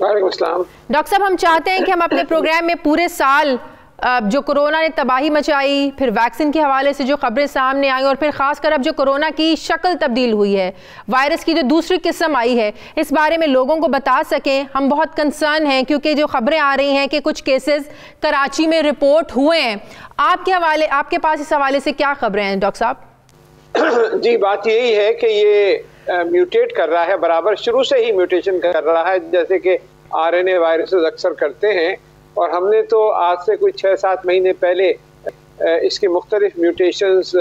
वालेकुम अस्सलाम। डॉक्टर साहब, हम चाहते हैं कि हम अपने प्रोग्राम में पूरे साल जो कोरोना ने तबाही मचाई, फिर वैक्सीन के हवाले से जो खबरें सामने आई और फिर खासकर अब जो कोरोना की शक्ल तब्दील हुई है, वायरस की जो दूसरी किस्म आई है, इस बारे में लोगों को बता सकें। हम बहुत कंसर्न हैं क्योंकि जो खबरें आ रही हैं कि कुछ केसेस कराची में रिपोर्ट हुए हैं। आपके पास इस हवाले से क्या खबरें हैं डॉक्टर साहब? जी, बात यही है कि ये म्यूटेट कर रहा है, बराबर शुरू से ही म्यूटेशन कर रहा है, जैसे कि RNA वायरसेस अक्सर करते हैं। और हमने तो आज से कुछ 6-7 महीने पहले इसकी मुख्तलिफ म्यूटेशंस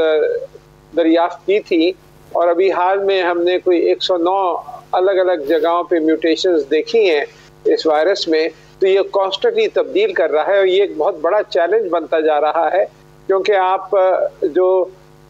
दरियाफ्त की थी और अभी हाल में हमने कोई 109 अलग अलग जगहों पे म्यूटेशंस देखी हैं इस वायरस में। तो ये कॉन्स्टेंटली तब्दील कर रहा है और ये एक बहुत बड़ा चैलेंज बनता जा रहा है, क्योंकि आप जो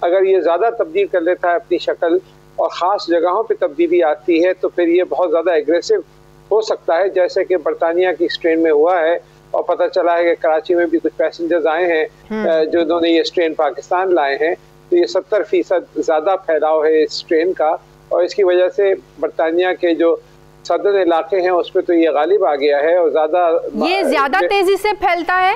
अगर ये ज़्यादा तब्दील कर लेता है अपनी शक्ल और ख़ास जगहों पे तब्दीली आती है तो फिर ये बहुत ज़्यादा एग्रेसिव हो सकता है, जैसे कि बरतानिया की स्ट्रेन में हुआ है। और पता चला है कि कराची में भी कुछ पैसेंजर्स आए हैं जो उन्होंने ये स्ट्रेन पाकिस्तान लाए हैं। तो ये 70% ज़्यादा फैलाव है इस स्ट्रेन का और इसकी वजह से बरतानिया के जो सदर इलाके हैं उस पर तो ये गालिब आ गया है और ज़्यादा तेज़ी से फैलता है।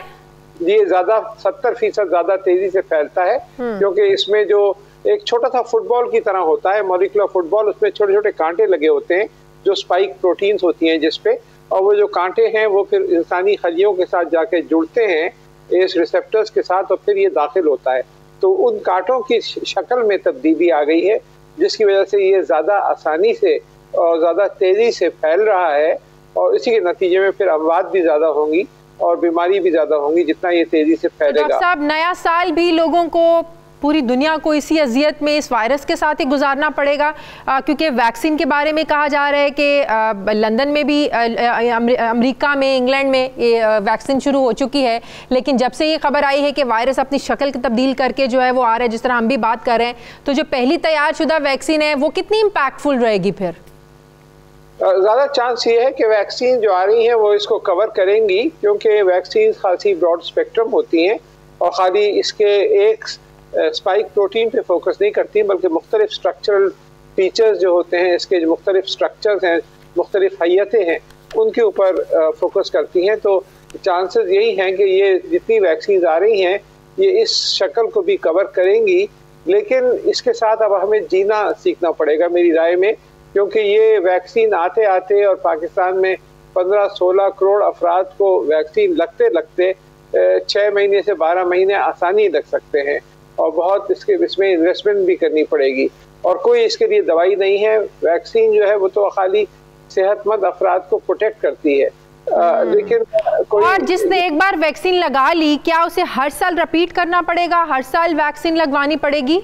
ये 70% ज़्यादा तेज़ी से फैलता है क्योंकि इसमें जो एक छोटा सा फुटबॉल की तरह होता है, मॉलिक्यूलर फुटबॉल, उसमें छोटे छोटे कांटे लगे होते हैं जो स्पाइक प्रोटीन्स होती हैं जिसपे, और वो जो कांटे हैं वो फिर इंसानी खलियों के साथ जाके जुड़ते हैं एस रिसेप्टर्स के साथ, और फिर ये दाखिल होता है। तो उन कांटों की शक्ल में तब्दीली आ गई है, जिसकी वजह से ये ज़्यादा आसानी से और ज़्यादा तेज़ी से फैल रहा है, और इसी के नतीजे में फिर अमवात भी ज़्यादा होंगी और बीमारी भी ज़्यादा होंगी जितना ये तेज़ी से फैलेगा। डॉक्टर साहब, नया साल भी लोगों को, पूरी दुनिया को इसी अजियत में, इस वायरस के साथ ही गुजारना पड़ेगा, क्योंकि वैक्सीन के बारे में कहा जा रहा है कि लंदन में भी, अमेरिका में, इंग्लैंड में ये वैक्सीन शुरू हो चुकी है, लेकिन जब से ये खबर आई है कि वायरस अपनी शक्ल तब्दील करके जो है वो आ रहा है, जिस तरह हम भी बात कर रहे हैं, तो जो पहली तैयारशुदा वैक्सीन है वो कितनी इम्पैक्टफुल रहेगी? फिर ज़्यादा चांस ये है कि वैक्सीन जो आ रही हैं वो इसको कवर करेंगी, क्योंकि वैक्सीन खासी ब्रॉड स्पेक्ट्रम होती हैं और खाली इसके एक स्पाइक प्रोटीन पे फोकस नहीं करती, बल्कि मुख्तलिफ स्ट्रक्चरल फीचर्स जो होते हैं, इसके जो मुख्तलिफ स्ट्रक्चर्स हैं, मुख्तलिफ हैयतें हैं, उनके ऊपर फोकस करती हैं। तो चांसेस यही हैं कि ये जितनी वैक्सीन आ रही हैं ये इस शक्ल को भी कवर करेंगी, लेकिन इसके साथ अब हमें जीना सीखना पड़ेगा मेरी राय में, क्योंकि ये वैक्सीन आते आते और पाकिस्तान में 15-16 करोड़ अफराद को वैक्सीन लगते लगते 6 महीने से 12 महीने आसानी लग सकते हैं, और बहुत इसमें इन्वेस्टमेंट भी करनी पड़ेगी, और कोई इसके लिए दवाई नहीं है। वैक्सीन जो है वो तो खाली सेहतमंद अफराद को प्रोटेक्ट करती है, लेकिन और जिसने एक बार वैक्सीन लगा ली, क्या उसे हर साल रिपीट करना पड़ेगा, हर साल वैक्सीन लगवानी पड़ेगी?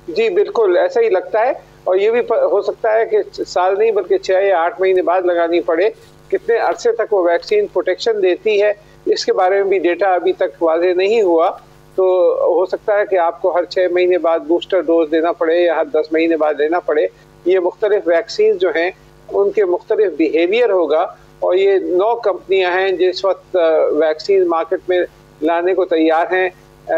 जी बिल्कुल, ऐसा ही लगता है, और ये भी हो सकता है कि साल नहीं बल्कि 6 या 8 महीने बाद लगानी पड़े। कितने अरसे तक वो वैक्सीन प्रोटेक्शन देती है इसके बारे में भी डेटा अभी तक वाज़ेह नहीं हुआ, तो हो सकता है कि आपको हर 6 महीने बाद बूस्टर डोज देना पड़े या हर 10 महीने बाद देना पड़े। ये मुख्तलिफ वैक्सीन जो हैं उनके मुख्तलिफ बिहेवियर होगा, और ये 9 कंपनियां हैं जिस वक्त वैक्सीन मार्केट में लाने को तैयार हैं,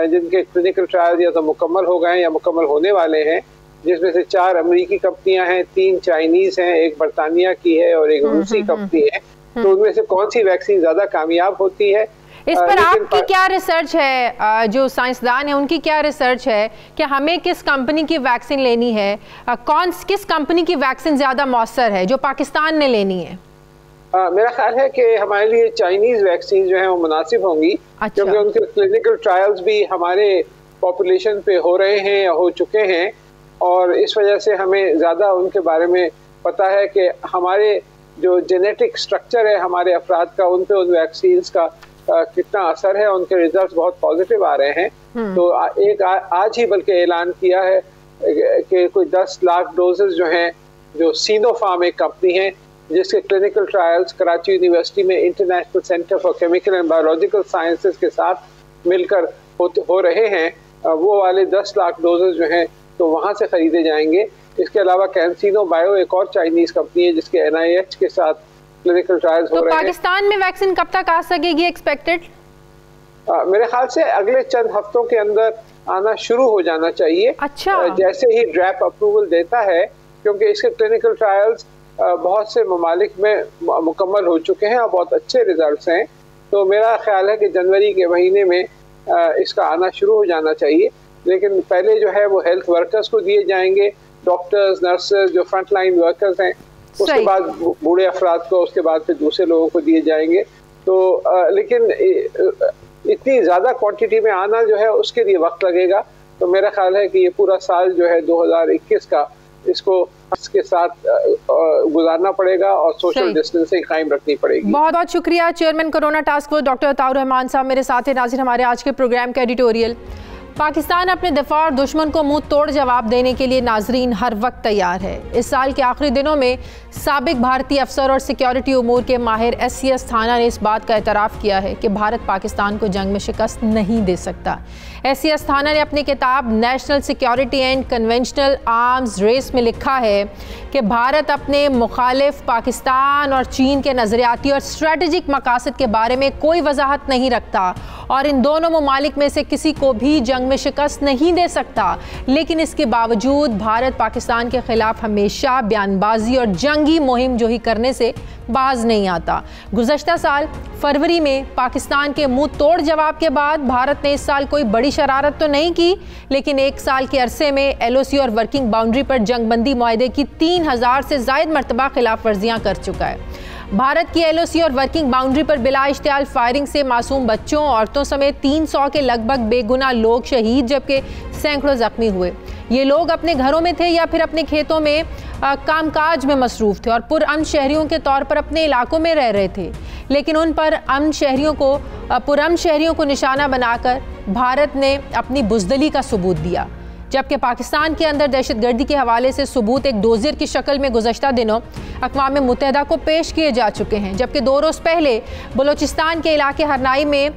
जिनके क्लिनिकल ट्रायल या तो मुकम्मल हो गए या मुकम्मल होने वाले हैं, जिसमें से 4 अमेरिकी कंपनियां हैं, 3 चाइनीज हैं, एक बरतानिया की है और एक रूसी कंपनी है। तो उनमें से कौन सी वैक्सीन ज्यादा कामयाब होती है? इस पर आपकी क्या रिसर्च है, जो साइंसदान है उनकी क्या रिसर्च है कि हमें किस कंपनी की वैक्सीन लेनी है, किस कंपनी की वैक्सीन ज्यादा मौसर है जो पाकिस्तान ने लेनी है? मेरा ख्याल है कि हमारे लिए चाइनीज वैक्सीन जो है वो मुनासिब होंगी। अच्छा। क्योंकि उनके क्लिनिकल ट्रायल्स भी हमारे पॉपुलेशन पे हो रहे हैं या हो चुके हैं, और इस वजह से हमें ज़्यादा उनके बारे में पता है कि हमारे जो जेनेटिक स्ट्रक्चर है हमारे अफराद का, उन पे उन वैक्सीन का कितना असर है। उनके रिजल्ट बहुत पॉजिटिव आ रहे हैं। तो आज ही बल्कि ऐलान किया है कि कोई 10 लाख डोजेस जो हैं, जो सिनोफार्म एक कंपनी है जिसके क्लिनिकल ट्रायल्स कराची यूनिवर्सिटी में international centre for chemical and biological sciences के साथ मिलकर हो रहे हैं, वो वाले 10 लाख डोजेस जो हैं तो वहाँ से खरीदे जाएंगे। इसके अलावा कैंसिनो बायो एक और चाइनीज कंपनी है जिसके NIH के साथ क्लिनिकल ट्रायल्स हो रहे हैं। पाकिस्तान में वैक्सीन कब तक आ सकेगी एक्सपेक्टेड? मेरे ख्याल से अगले चंद हफ्तों के अंदर आना शुरू हो जाना चाहिए। अच्छा। जैसे ही ड्रैप अप्रूवल देता है, क्योंकि इसके क्लिनिकल ट्रायल्स बहुत से ममालिक में मुकम्मल हो चुके हैं और बहुत अच्छे रिजल्ट्स हैं, तो मेरा ख्याल है कि जनवरी के महीने में इसका आना शुरू हो जाना चाहिए। लेकिन पहले जो है वो हेल्थ वर्कर्स को दिए जाएंगे, डॉक्टर्स, नर्सेज, जो फ्रंट लाइन वर्कर्स हैं, उसके बाद बूढ़े अफराद को, उसके बाद फिर दूसरे लोगों को दिए जाएंगे। तो लेकिन इतनी ज़्यादा क्वांटिटी में आना जो है उसके लिए वक्त लगेगा। तो मेरा ख्याल है कि ये पूरा साल जो है 2021 का, इसको इसके साथ गुजारना पड़ेगा और सोशल डिस्टेंसिंग कायम रखनी पड़ेगी। बहुत बहुत शुक्रिया chairman corona task force doctor Ataur Rahman साहब मेरे साथ हैं। नाज़रीन, हमारे आज के प्रोग्राम का एडिटोरियल, पाकिस्तान अपने दिफा और दुश्मन को मुंह तोड़ जवाब देने के लिए नाजरीन हर वक्त तैयार है। इस साल के आखिरी दिनों में साबिक भारतीय अफसर और सिक्योरिटी उमूर के माहिर SCS थाना ने इस बात का एतराफ़ किया है कि भारत पाकिस्तान को जंग में शिकस्त नहीं दे सकता। SCS थाना ने अपनी किताब national security and conventional arms race में लिखा है कि भारत अपने मुखालिफ पाकिस्तान और चीन के नज़रियाती और स्ट्रेटजिक मकासद के बारे में कोई वजाहत नहीं रखता और इन दोनों ममालिक में से किसी को भी जंग में शिकस्त नहीं दे सकता। लेकिन इसके बावजूद भारत पाकिस्तान के खिलाफ हमेशा बयानबाजी और जंगी मुहिम जोही करने से बाज नहीं आता। गुज़श्ता साल फरवरी में पाकिस्तान के मुंह तोड़ जवाब के बाद भारत ने इस साल कोई बड़ी शरारत तो नहीं की, लेकिन एक साल के अरसे में LOC और वर्किंग बाउंड्री पर जंगबंदी मुआहदे की 3000 से ज़ायद मरतबा खिलाफ वर्जियाँ कर चुका है। भारत की LOC और वर्किंग बाउंड्री पर बिला इश्तियाल फायरिंग से मासूम बच्चों, औरतों समेत 300 के लगभग बेगुनाह लोग शहीद, जबकि सैकड़ों जख्मी हुए। ये लोग अपने घरों में थे या फिर अपने खेतों में कामकाज में मसरूफ़ थे और पुरअमन शहरियों के तौर पर अपने इलाकों में रह रहे थे। लेकिन उन पुरअमन शहरियों को निशाना बनाकर भारत ने अपनी बुज़दिली का सबूत दिया, जबकि पाकिस्तान के अंदर दहशतगर्दी के हवाले से सबूत एक डोज़र की शक्ल में गुज़श्ता दिनों अक़वाम मुत्तहिदा को पेश किए जा चुके हैं। जबकि 2 रोज़ पहले बलोचिस्तान के इलाके हरनाई में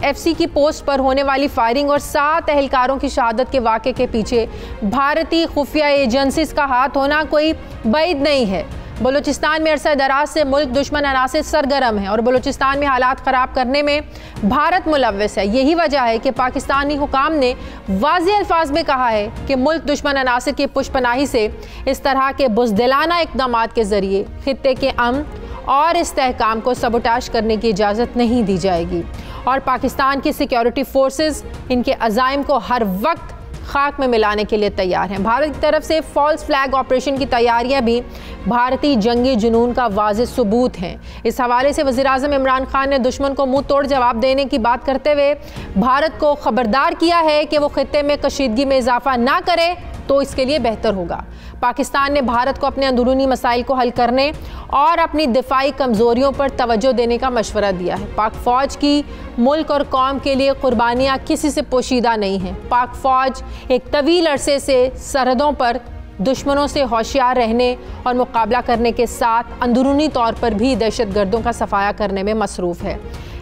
FC की पोस्ट पर होने वाली फायरिंग और 7 एहलकारों की शहादत के वाक़े के पीछे भारतीय खुफिया एजेंसीज़ का हाथ होना कोई बैद नहीं है। बलूचिस्तान में अरसा दराज से मुल्क दुश्मन अनासिर सरगर्म है और बलूचिस्तान में हालात ख़राब करने में भारत मुलव्वस है। यही वजह है कि पाकिस्तानी हुकाम ने वाज़ेह अल्फाज में कहा है कि मुल्क दुश्मन अनासिर की पुष्पनाही से इस तरह के बुज़दिलाना इक़दामात के ज़रिए खित्ते के अमन और इस्तेहकाम को सबोटाश करने की इजाज़त नहीं दी जाएगी और पाकिस्तान की सिक्योरिटी फोर्सेस इनके अज़ाइम को हर वक्त खाक में मिलाने के लिए तैयार हैं। भारत की तरफ से फॉल्स फ्लैग ऑपरेशन की तैयारियां भी भारतीय जंगी जुनून का वाज़ेह सबूत हैं। इस हवाले से वज़ीर-ए-आज़म इमरान खान ने दुश्मन को मुंह तोड़ जवाब देने की बात करते हुए भारत को खबरदार किया है कि वो खित्ते में कशीदगी में इजाफा ना करे तो इसके लिए बेहतर होगा। पाकिस्तान ने भारत को अपने अंदरूनी मसाइल को हल करने और अपनी दिफाई कमज़ोरियों पर तवज्जो देने का मशवरा दिया है। पाक फ़ौज की मुल्क और कौम के लिए कुर्बानियाँ किसी से पोशीदा नहीं हैं। पाक फ़ौज एक तवील अरसे से सरहदों पर दुश्मनों से होशियार रहने और मुकाबला करने के साथ अंदरूनी तौर पर भी दहशतगर्दों का सफाया करने में मसरूफ़ है।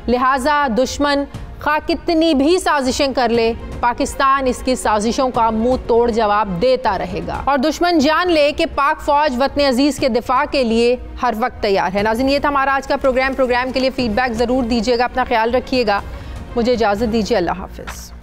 लिहाजा दुश्मन खा कितनी भी साजिशें कर ले, पाकिस्तान इसकी साजिशों का मुंह तोड़ जवाब देता रहेगा और दुश्मन जान ले कि पाक फ़ौज वतन अजीज़ के दिफा के लिए हर वक्त तैयार है। नाज़रीन, ये था हमारा आज का प्रोग्राम के लिए फ़ीडबैक ज़रूर दीजिएगा, अपना ख्याल रखिएगा। मुझे इजाज़त दीजिए, अल्लाह हाफ़िज़।